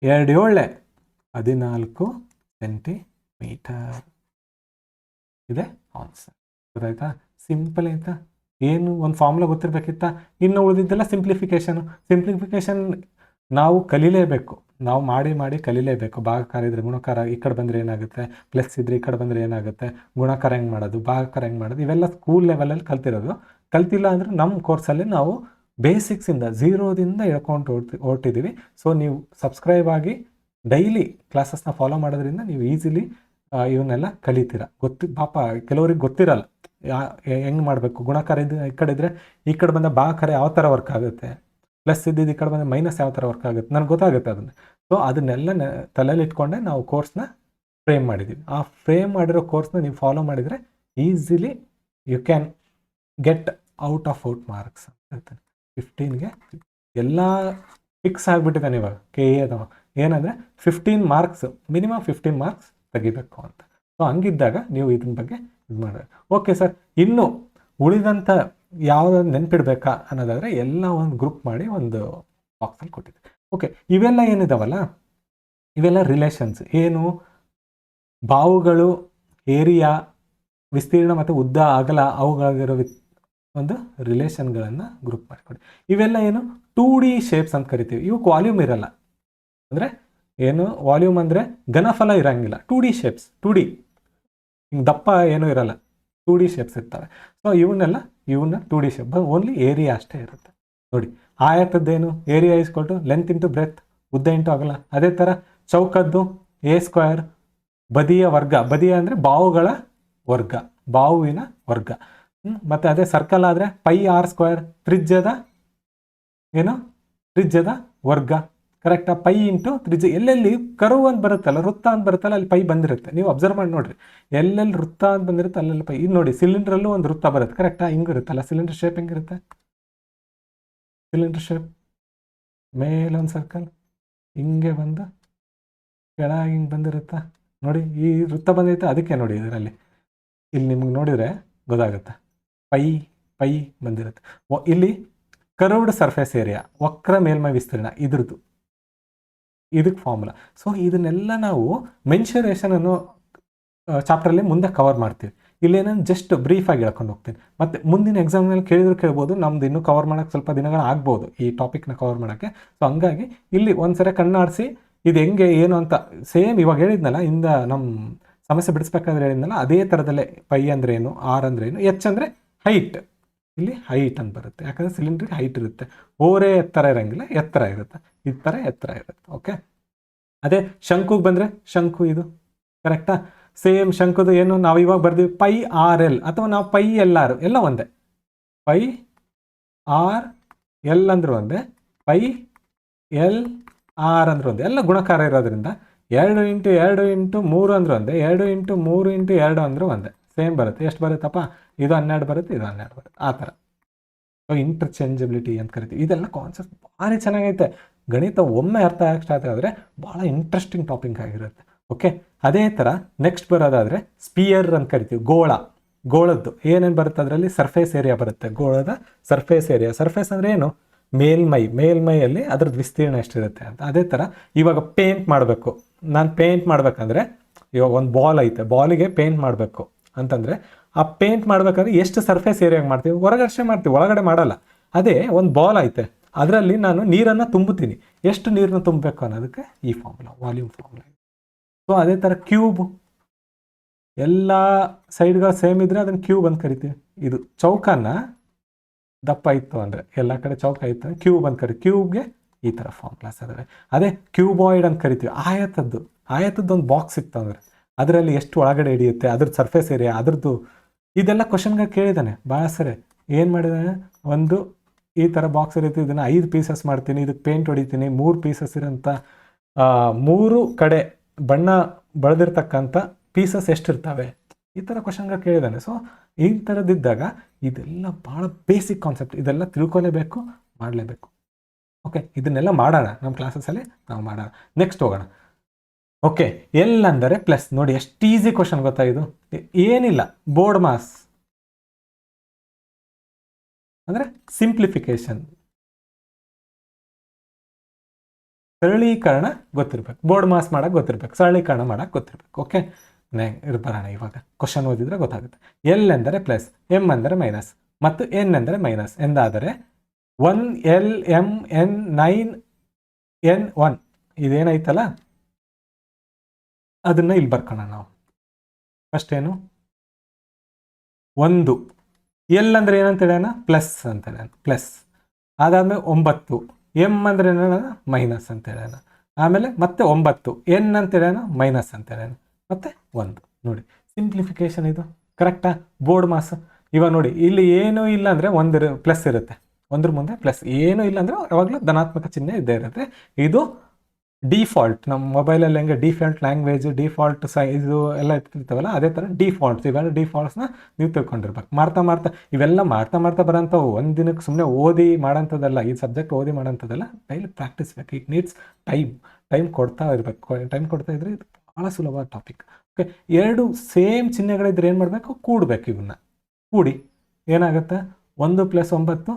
2 7 14 centimetre. ಇದೆ ಆನ್ಸರ್. ಗೊತ್ತಾಯ್ತಾ? ಸಿಂಪಲ್ ಆಯ್ತಾ? ಏನು ಒಂದು ಫಾರ್ಮುಲಾ ಗೊತ್ತಿರಬೇಕಿತ್ತ? ಇನ್ನು ಉಳಿದಿದ್ದೆಲ್ಲ ಸಿಂಪ್ಲಿಫಿಕೇಶನ್ ನಾವು ಕಲೀಲೇಬೇಕು, ನಾವು ಮಾಡಿ ಕಲೀಲೇಬೇಕು. ಭಾಗಾಕಾರ ಇದ್ರೆ ಗುಣಕಾರ ಈ ಕಡೆ ಬಂದರೆ ಏನಾಗುತ್ತೆ, ಪ್ಲಸ್ ಇದ್ರೆ ಈ ಕಡೆ ಬಂದರೆ ಏನಾಗುತ್ತೆ, ಗುಣಾಕಾರ ಹೆಂಗೆ ಮಾಡೋದು, ಭಾಗಾಕಾರ ಹೆಂಗೆ ಮಾಡೋದು, ಇವೆಲ್ಲ ಸ್ಕೂಲ್ ಲೆವೆಲಲ್ಲಿ ಕಲ್ತಿರೋದು. ಕಲ್ತಿಲ್ಲ ಅಂದರೆ ನಮ್ಮ ಕೋರ್ಸಲ್ಲಿ ನಾವು ಬೇಸಿಕ್ಸಿಂದ 0ದಿಂದ ಹೇಳ್ಕೊಂಡು ಹೊರಟಿದ್ದೀವಿ. ಸೊ ನೀವು ಸಬ್ಸ್ಕ್ರೈಬ್ ಆಗಿ ಡೈಲಿ ಕ್ಲಾಸಸ್ನ ಫಾಲೋ ಮಾಡೋದ್ರಿಂದ ನೀವು ಈಸಿಲಿ ಇವನ್ನೆಲ್ಲ ಕಲಿತೀರ. ಪಾಪ ಕೆಲವ್ರಿಗೆ ಗೊತ್ತಿರಲ್ಲ ಹೆಂಗೆ ಮಾಡಬೇಕು. ಗುಣಾಕಾರ ಇದು ಈ ಕಡೆ ಇದ್ದರೆ ಈ ಕಡೆ ಬಂದ ಭಾಗಾಕಾರ ಯಾವ ಥರ ವರ್ಕ್ ಆಗುತ್ತೆ, ಪ್ಲಸ್ ಇದ್ದಿದ್ದು ಈ ಕಡೆ ಬಂದ ಮೈನಸ್ ಯಾವ ಥರ ವರ್ಕ್ ಆಗುತ್ತೆ, ನನಗೆ ಗೊತ್ತಾಗುತ್ತೆ ಅದನ್ನು. ಸೊ ಅದನ್ನೆಲ್ಲ ತಲೆಯಲ್ಲಿ ಇಟ್ಕೊಂಡೆ ನಾವು ಕೋರ್ಸ್ನ ಫ್ರೇಮ್ ಮಾಡಿದ್ದೀವಿ. ಆ ಫ್ರೇಮ್ ಮಾಡಿರೋ ಕೋರ್ಸ್ನ ನೀವು ಫಾಲೋ ಮಾಡಿದರೆ easily you can get out marks ಅಂತ ಹೇಳ್ತಾನೆ. 15ಗೆ ಎಲ್ಲ ಫಿಕ್ಸ್ ಆಗಿಬಿಟ್ಟಿದ್ದಾನೆ ಇವಾಗ KA ಅದವ. ಏನಂದರೆ 15 ಮಾರ್ಕ್ಸ್, ಮಿನಿಮಮ್ 15 ಮಾರ್ಕ್ಸ್ ತೆಗಿಬೇಕು ಅಂತ. ಸೊ ಹಂಗಿದ್ದಾಗ ನೀವು ಇದ್ರ ಬಗ್ಗೆ ಇದು ಮಾಡಬೇಕು. ಓಕೆ ಸರ್, ಇನ್ನು ಉಳಿದಂಥ ಯಾವುದಾದ್ರು ನೆನ್ಪಿಡ್ಬೇಕಾ ಅನ್ನೋದಾದರೆ ಎಲ್ಲ ಒಂದು ಗ್ರೂಪ್ ಮಾಡಿ ಒಂದು ಬಾಕ್ಸಲ್ಲಿ ಕೊಟ್ಟಿದ್ದೆ. ಓಕೆ, ಇವೆಲ್ಲ ಏನಿದಾವಲ್ಲ, ಇವೆಲ್ಲ ರಿಲೇಷನ್ಸ್. ಏನು? ಬಾವುಗಳು, ಏರಿಯಾ, ವಿಸ್ತೀರ್ಣ ಮತ್ತು ಉದ್ದ ಅಗಲ, ಅವುಗಳಿರೋ ಒಂದು ರಿಲೇಷನ್ಗಳನ್ನು ಗ್ರೂಪ್ ಮಾಡಿಕೊಡಿ. ಇವೆಲ್ಲ ಏನು? 2D ಶೇಪ್ಸ್ ಅಂತ ಕರಿತೀವಿ. ಇವಕ್ಕೆ ವಾಲ್ಯೂಮ್ ಇರಲ್ಲ. ಅಂದರೆ ಏನು? ವಾಲ್ಯೂಮ್ ಅಂದರೆ ಘನಫಲ ಇರೋಂಗಿಲ್ಲ. 2D ಶೇಪ್ಸ್, 2D ಹಿಂಗೆ ದಪ್ಪ ಏನೂ ಇರಲ್ಲ, 2D ಶೇಪ್ಸ್ ಇರ್ತವೆ. ಸೊ ಇವನ್ನ 2D ಶೇಪ್, ಓನ್ಲಿ ಏರಿಯಾ ಅಷ್ಟೇ ಇರುತ್ತೆ. ನೋಡಿ, ಆಯತದ್ದೇನು? ಏರಿಯಾ ಇಸ್ಕೊಟ್ಟು ಲೆಂತ್ ಇಂಟು ಬ್ರೆತ್, ಉದ್ದ ಇಂಟು ಅಗಲ. ಅದೇ ಥರ ಚೌಕದ್ದು A², ಬದಿಯ ವರ್ಗ, ಬದಿಯ ಅಂದರೆ ಬಾವುಗಳ ವರ್ಗ, ಬಾವುವಿನ ವರ್ಗ. ಮತ್ತು ಅದೇ ಸರ್ಕಲ್ ಆದರೆ πr², ತ್ರಿಜ್ಯದ ಏನು? ತ್ರಿಜ್ಯದ ವರ್ಗ. ಕರೆಕ್ಟಾ? ಪೈ ಇಂಟು ತ್ರಿಜ್ಯ. ಎಲ್ಲೆಲ್ಲಿ ಕರ್ವ್ ಅಂತ ಬರುತ್ತಲ್ಲ, ವೃತ್ತ ಅಂತ ಬರುತ್ತಲ್ಲ, ಅಲ್ಲಿ ಪೈ ಬಂದಿರುತ್ತೆ. ನೀವು ಅಬ್ಸರ್ವ್ ಮಾಡಿ ನೋಡ್ರಿ, ಎಲ್ಲೆಲ್ಲಿ ವೃತ್ತ ಅಂತ ಬಂದಿರುತ್ತೆ ಅಲ್ಲೆಲ್ಲಿ ಪೈ. ಇದು ನೋಡಿ, ಸಿಲಿಂಡ್ರಲ್ಲೂ ಒಂದು ವೃತ್ತ ಬರುತ್ತೆ. ಕರೆಕ್ಟಾ? ಹಿಂಗಿರುತ್ತಲ್ಲ ಸಿಲಿಂಡರ್ ಶೇಪ್. ಹೆಂಗಿರುತ್ತೆ ಸಿಲಿಂಡರ್ ಶೇಪ್? ಮೇಲೊಂದು ಸರ್ಕಲ್ ಹಿಂಗೆ ಬಂದು ಕೆಳಗೆ ಹಿಂಗೆ ಬಂದಿರುತ್ತಾ ನೋಡಿ. ಈ ವೃತ್ತ ಬಂದೈತೆ, ಅದಕ್ಕೆ ನೋಡಿ ಇದರಲ್ಲಿ ಇಲ್ಲಿ ನಿಮ್ಗೆ ನೋಡಿದರೆ ಗೊತ್ತಾಗುತ್ತೆ, ಪೈ ಬಂದಿರುತ್ತೆ. ಇಲ್ಲಿ ಕರ್ವ್ಡ್ ಸರ್ಫೇಸ್ ಏರಿಯಾ, ವಕ್ರ ಮೇಲ್ಮೈ ವಿಸ್ತೀರ್ಣ, ಇದ್ರದ್ದು ಇದಕ್ಕೆ ಫಾರ್ಮುಲಾ. ಸೊ ಇದನ್ನೆಲ್ಲ ನಾವು ಮೆನ್ಸುರೇಷನ್ ಅನ್ನೋ ಚಾಪ್ಟ್ರಲ್ಲಿ ಮುಂದೆ ಕವರ್ ಮಾಡ್ತೀವಿ. ಇಲ್ಲೇನೋ ಜಸ್ಟ್ ಬ್ರೀಫಾಗಿ ಹೇಳ್ಕೊಂಡು ಹೋಗ್ತೀನಿ. ಮತ್ತು ಮುಂದಿನ ಎಕ್ಸಾಮ್ನಲ್ಲಿ ಕೇಳ್ಬೋದು, ನಮ್ದು ಇನ್ನೂ ಕವರ್ ಮಾಡೋಕ್ಕೆ ಸ್ವಲ್ಪ ದಿನಗಳು ಆಗ್ಬೋದು ಈ ಟಾಪಿಕ್ನ ಕವರ್ ಮಾಡೋಕ್ಕೆ. ಸೊ ಹಂಗಾಗಿ ಇಲ್ಲಿ ಒಂದ್ಸರಿ ಕಣ್ಣಾಡಿಸಿ ಇದು ಹೆಂಗೆ ಏನು ಅಂತ ಸೇಮ್ ಇವಾಗ ಹೇಳಿದ್ನಲ್ಲ, ನಮ್ಮ ಸಮಸ್ಯೆ ಬಿಡಿಸ್ಬೇಕಾದ್ರೆ ಹೇಳಿದ್ನಲ್ಲ, ಅದೇ ಥರದಲ್ಲೇ ಪೈ ಅಂದರೆ ಏನು, ಆರ್ ಅಂದರೆ ಏನು, ಎಚ್ ಅಂದರೆ ಹೈಟ್. ಇಲ್ಲಿ ಹೈಟ್ ಅಂತ ಬರುತ್ತೆ, ಯಾಕಂದರೆ ಸಿಲಿಂಡ್ರಿಗೆ ಹೈಟ್ ಇರುತ್ತೆ. ಓರೇ ಎತ್ತರ ಇರೋಂಗಿಲ್ಲ, ಎತ್ತರ ಇರುತ್ತೆ. ಈ ಥರ ಎತ್ತರ ಇರುತ್ತೆ. ಓಕೆ, ಅದೇ ಶಂಕುಗೆ ಬಂದರೆ ಶಂಕು ಇದು. ಕರೆಕ್ಟಾ? ಸೇಮ್ ಶಂಕುದು ಏನು ನಾವು ಇವಾಗ ಬರ್ತೀವಿ πRL ಅಥವಾ ನಾವು πLR, ಎಲ್ಲ ಒಂದೇ. πRL ಅಂದ್ರೆ ಒಂದೇ, πLR ಅಂದ್ರೆ ಒಂದೇ, ಎಲ್ಲ ಗುಣಕಾರ ಇರೋದ್ರಿಂದ 2 × 2 × 3 ಅಂದ್ರೆ ಒಂದೇ, 2 × 3 × 2 ಅಂದ್ರೆ ಒಂದೇ. ಸೇಮ್ ಬರುತ್ತೆ. ಎಷ್ಟು ಬರುತ್ತಪ್ಪ? ಇದು 12 ಬರುತ್ತೆ, ಇದು 12 ಬರುತ್ತೆ. ಆ ಥರ ಸೊ ಇಂಟರ್ಚೇಂಜಬಿಲಿಟಿ ಅಂತ ಕರಿತೀವಿ. ಇದೆಲ್ಲ ಕಾನ್ಸೆಪ್ಟ್ ಭಾರಿ ಚೆನ್ನಾಗೈತೆ. ಗಣಿತ ಒಮ್ಮೆ ಅರ್ಥ ಆಗಕ್ಕೆ ಸ್ಟಾರ್ಟ್ ಆದರೆ ಭಾಳ ಇಂಟ್ರೆಸ್ಟಿಂಗ್ ಟಾಪಿಕ್ ಆಗಿರುತ್ತೆ. ಓಕೆ, ಅದೇ ಥರ ನೆಕ್ಸ್ಟ್ ಬರೋದಾದರೆ ಸ್ಪಿಯರ್ ಅಂತ ಕರಿತೀವಿ. ಗೋಳದ್ದು ಏನೇನು ಬರುತ್ತೆ ಅದರಲ್ಲಿ? ಸರ್ಫೇಸ್ ಏರಿಯಾ ಬರುತ್ತೆ. ಗೋಳದ ಸರ್ಫೇಸ್ ಏರಿಯಾ. ಸರ್ಫೇಸ್ ಅಂದರೆ ಏನು? ಮೇಲ್ಮೈಯಲ್ಲಿ ಅದ್ರದ್ದು ವಿಸ್ತೀರ್ಣ ಎಷ್ಟಿರುತ್ತೆ ಅಂತ. ಅದೇ ಥರ ಇವಾಗ ಪೇಂಟ್ ಮಾಡಬೇಕು. ನಾನು ಪೇಂಟ್ ಮಾಡಬೇಕಂದ್ರೆ ಇವಾಗ ಒಂದು ಬಾಲ್ ಐತೆ, ಬಾಲಿಗೆ ಪೇಂಟ್ ಮಾಡಬೇಕು ಅಂತಂದರೆ ಆ ಪೇಂಟ್ ಮಾಡ್ಬೇಕಾದ್ರೆ ಎಷ್ಟು ಸರ್ಫೇಸ್ ಏರಿಯಾಗೆ ಮಾಡ್ತೀವಿ? ಹೊರಗಡೆ ಮಾಡ್ತೀವಿ, ಒಳಗಡೆ ಮಾಡಲ್ಲ. ಅದೇ ಒಂದು ಬಾಲ್ ಐತೆ, ಅದರಲ್ಲಿ ನಾನು ನೀರನ್ನು ತುಂಬುತ್ತೀನಿ. ಎಷ್ಟು ನೀರನ್ನು ತುಂಬಬೇಕು ಅನ್ನೋದಕ್ಕೆ ಈ ಫಾರ್ಮುಲಾ, ವಾಲ್ಯೂಮ್ ಫಾರ್ಮುಲಾ. ಸೊ ಅದೇ ಥರ ಕ್ಯೂಬ್, ಎಲ್ಲ ಸೈಡ್ಗಳು ಸೇಮ್ ಇದ್ದರೆ ಅದನ್ನು ಕ್ಯೂಬ್ ಅಂತ ಕರಿತೀವಿ. ಇದು ಚೌಕನ ದಪ್ಪ ಇತ್ತು ಅಂದರೆ, ಎಲ್ಲ ಕಡೆ ಚೌಕ ಇತ್ತು ಅಂದರೆ ಕ್ಯೂಬ್ ಅಂತ ಕರಿತೀವಿ. ಕ್ಯೂಬ್ಗೆ ಈ ಥರ ಫಾರ್ಮುಲಾಸ್ ಅದಾವೆ. ಅದೇ ಕ್ಯೂಬಾಯ್ಡ್ ಅಂತ ಕರಿತೀವಿ. ಆಯತದ್ದು ಒಂದು ಬಾಕ್ಸ್ ಇತ್ತು ಅಂದರೆ ಅದರಲ್ಲಿ ಎಷ್ಟು ಒಳಗಡೆ ಹಿಡಿಯುತ್ತೆ, ಅದ್ರದ್ದು ಸರ್ಫೇಸ್ ಏರಿಯಾ, ಅದ್ರದ್ದು ಇದೆಲ್ಲ ಕ್ವಶನ್ಗಳು ಕೇಳಿದ್ದಾನೆ ಭಾಳ ಸರಿ. ಏನು ಮಾಡಿದ್ದಾನೆ? ಒಂದು ಈ ಥರ ಬಾಕ್ಸ್ ಇರುತ್ತೆ, ಇದನ್ನು 5 ಪೀಸಸ್ ಮಾಡ್ತೀನಿ, ಇದಕ್ಕೆ ಪೇಂಟ್ ಹೊಡಿತೀನಿ, 3 ಪೀಸಸ್ ಇರೋಂಥ 3 ಕಡೆ ಬಣ್ಣ ಬಳೆದಿರ್ತಕ್ಕಂಥ ಪೀಸಸ್ ಎಷ್ಟಿರ್ತವೆ, ಈ ಥರ ಕ್ವಶನ್ಗಳು ಕೇಳಿದ್ದಾನೆ. ಸೊ ಈ ಥರದ್ದಿದ್ದಾಗ ಇದೆಲ್ಲ ಭಾಳ ಬೇಸಿಕ್ ಕಾನ್ಸೆಪ್ಟ್, ಇದೆಲ್ಲ ತಿಳ್ಕೊಲೇಬೇಕು, ಮಾಡಲೇಬೇಕು. ಓಕೆ, ಇದನ್ನೆಲ್ಲ ಮಾಡೋಣ ನಮ್ಮ ಕ್ಲಾಸಸ್ಸಲ್ಲಿ, ನಾವು ಮಾಡೋಣ. ನೆಕ್ಸ್ಟ್ ಹೋಗೋಣ. ಓಕೆ, ಎಲ್ ಅಂದರೆ ಪ್ಲಸ್. ನೋಡಿ ಎಷ್ಟು ಈಸಿ ಕ್ವಶನ್ ಗೊತ್ತಾ ಇದು? ಏನಿಲ್ಲ, ಬೋರ್ಡ್ ಮಾಸ್ ಅಂದರೆ ಸಿಂಪ್ಲಿಫಿಕೇಶನ್, ಸರಳೀಕರಣ ಗೊತ್ತಿರ್ಬೇಕು. ಬೋರ್ಡ್ ಮಾಸ್ ಮಾಡೋಕ್ಕೆ ಗೊತ್ತಿರ್ಬೇಕು, ಸರಳೀಕರಣ ಮಾಡೋಕ್ಕೆ ಗೊತ್ತಿರ್ಬೇಕು. ಓಕೆ, ಬರೋಣ ಇವಾಗ. ಕ್ವಶನ್ ಓದಿದ್ರೆ ಗೊತ್ತಾಗುತ್ತೆ. ಎಲ್ ಎಂದರೆ ಪ್ಲಸ್, ಎಮ್ ಅಂದರೆ ಮೈನಸ್ ಮತ್ತು ಎನ್ ಎಂದರೆ ಮೈನಸ್ ಎಂದಾದರೆ 1 L M N 9 N 1 ಇದೇನೈತಲ್ಲ ಅದನ್ನು ಇಲ್ಲಿ ಬರ್ಕೋಣ ನಾವು. ಫಸ್ಟ್ ಏನು? 1 ಎಲ್ ಅಂದರೆ ಏನಂತ ಹೇಳೋಣ? ಪ್ಲಸ್ ಅಂತ ಹೇಳೋಣ, ಪ್ಲಸ್. ಅದಾದಮೇಲೆ 9 ಎಮ್ ಅಂದರೆ ಏನೇಳೋಣ? ಮೈನಸ್ ಅಂತ ಹೇಳೋಣ. ಆಮೇಲೆ ಮತ್ತೆ 9 ಎನ್ ಅಂತ ಹೇಳೋಣ, ಮೈನಸ್ ಅಂತ ಹೇಳೋಣ, ಮತ್ತೆ 1. ನೋಡಿ ಸಿಂಪ್ಲಿಫಿಕೇಶನ್ ಇದು ಕರೆಕ್ಟಾ? BODMAS. ಇವಾಗ ನೋಡಿ ಇಲ್ಲಿ ಏನೂ ಇಲ್ಲ ಅಂದರೆ 1 ಪ್ಲಸ್ ಇರುತ್ತೆ, 1 ಮುಂದೆ ಪ್ಲಸ್. ಏನೂ ಇಲ್ಲ ಅಂದರೆ ಯಾವಾಗಲೂ ಧನಾತ್ಮಕ ಚಿಹ್ನೆ ಇದ್ದೇ ಇರುತ್ತೆ. ಇದು ಡಿಫಾಲ್ಟ್. ನಮ್ಮ ಮೊಬೈಲಲ್ಲಿ ಹೆಂಗೆ ಡಿಫಾಲ್ಟ್ ಲ್ಯಾಂಗ್ವೇಜು, ಡಿಫಾಲ್ಟ್ ಸೈಜು ಎಲ್ಲ ಇರ್ತಾವಲ್ಲ, ಅದೇ ಥರ ಡಿಫಾಲ್ಟ್ಸ್. ಇವೆಲ್ಲ ಡಿಫಾಲ್ಟ್ಸ್ನ ನೀವು ತಿಳ್ಕೊಂಡಿರ್ಬೇಕು. ಮಾಡ್ತಾ ಇವೆಲ್ಲ ಮಾಡ್ತಾ ಬರೋಂಥವು. ಒಂದು ದಿನಕ್ಕೆ ಸುಮ್ಮನೆ ಓದಿ ಮಾಡೋಂಥದ್ದಲ್ಲ, ಈ ಸಬ್ಜೆಕ್ಟ್ ಓದಿ ಮಾಡೋಂಥದ್ದಲ್ಲ, ಡೈಲಿ ಪ್ರಾಕ್ಟೀಸ್ ಬೇಕು. ಇಟ್ ನೀಡ್ಸ್ ಟೈಮ್ ಕೊಡ್ತಾ ಇರಬೇಕು. ಟೈಮ್ ಕೊಡ್ತಾ ಇದ್ರೆ ಇದು ಭಾಳ ಸುಲಭವಾದ ಟಾಪಿಕ್. ಓಕೆ, 2 ಸೇಮ್ ಚಿಹ್ನೆಗಳಿದ್ರೆ ಏನು ಮಾಡಬೇಕು? ಕೂಡಬೇಕು. ಇವನ್ನ ಕೂಡಿ ಏನಾಗುತ್ತೆ? 1 + 9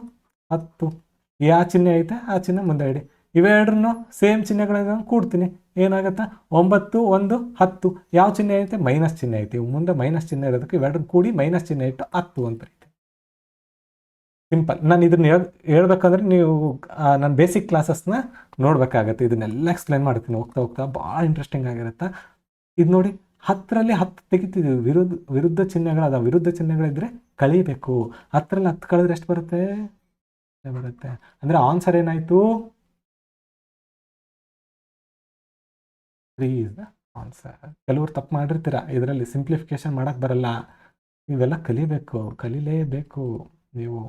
10. ಯಾವ ಚಿಹ್ನೆ ಐತೆ ಆ ಚಿಹ್ನೆ ಮುಂದೆ ಇಡಿ. ಇವೆರಡನ್ನು ಸೇಮ್ ಚಿಹ್ನೆಗಳನ್ನ ಕೂಡ್ತೀನಿ, ಏನಾಗುತ್ತೆ? 9 1 10. ಯಾವ ಚಿಹ್ನೆ ಐತೆ? ಮೈನಸ್ ಚಿಹ್ನೆ ಐತಿ. ಮುಂದೆ ಮೈನಸ್ ಚಿಹ್ನೆ ಇರೋದಕ್ಕೆ ಇವೆರಡನ್ನು ಕೂಡಿ ಮೈನಸ್ ಚಿಹ್ನೆ ಇಟ್ಟು 10 ಅಂತ ಐತೆ. ಸಿಂಪಲ್. ನಾನು ಇದನ್ನ ಹೇಳ್ಬೇಕಂದ್ರೆ ನೀವು ನನ್ನ ಬೇಸಿಕ್ ಕ್ಲಾಸಸ್ನ ನೋಡಬೇಕಾಗತ್ತೆ. ಇದನ್ನೆಲ್ಲ ಎಕ್ಸ್ಪ್ಲೈನ್ ಮಾಡ್ತೀನಿ ಹೋಗ್ತಾ ಭಾಳ ಇಂಟ್ರೆಸ್ಟಿಂಗ್ ಆಗಿರುತ್ತೆ. ಇದು ನೋಡಿ, 10ರಲ್ಲಿ 10 ತೆಗಿತಿದ್ದೀವಿ. ವಿರುದ್ಧ ಚಿಹ್ನೆಗಳದ. ವಿರುದ್ಧ ಚಿಹ್ನೆಗಳಿದ್ರೆ ಕಳಿಬೇಕು. 10ರಲ್ಲಿ 10 ಕಳೆದ್ರೆ ಎಷ್ಟು ಬರುತ್ತೆ? ಅಂದರೆ ಆನ್ಸರ್ ಏನಾಯಿತು? 3 ಇಸ್ ದ ಆನ್ಸರ್. ಕೆಲವರು ತಪ್ಪು ಮಾಡಿರ್ತೀರ, ಇದರಲ್ಲಿ ಸಿಂಪ್ಲಿಫಿಕೇಶನ್ ಮಾಡೋಕ್ಕೆ ಬರಲ್ಲ. ಇವೆಲ್ಲ ಕಲಿಲೇಬೇಕು ನೀವು.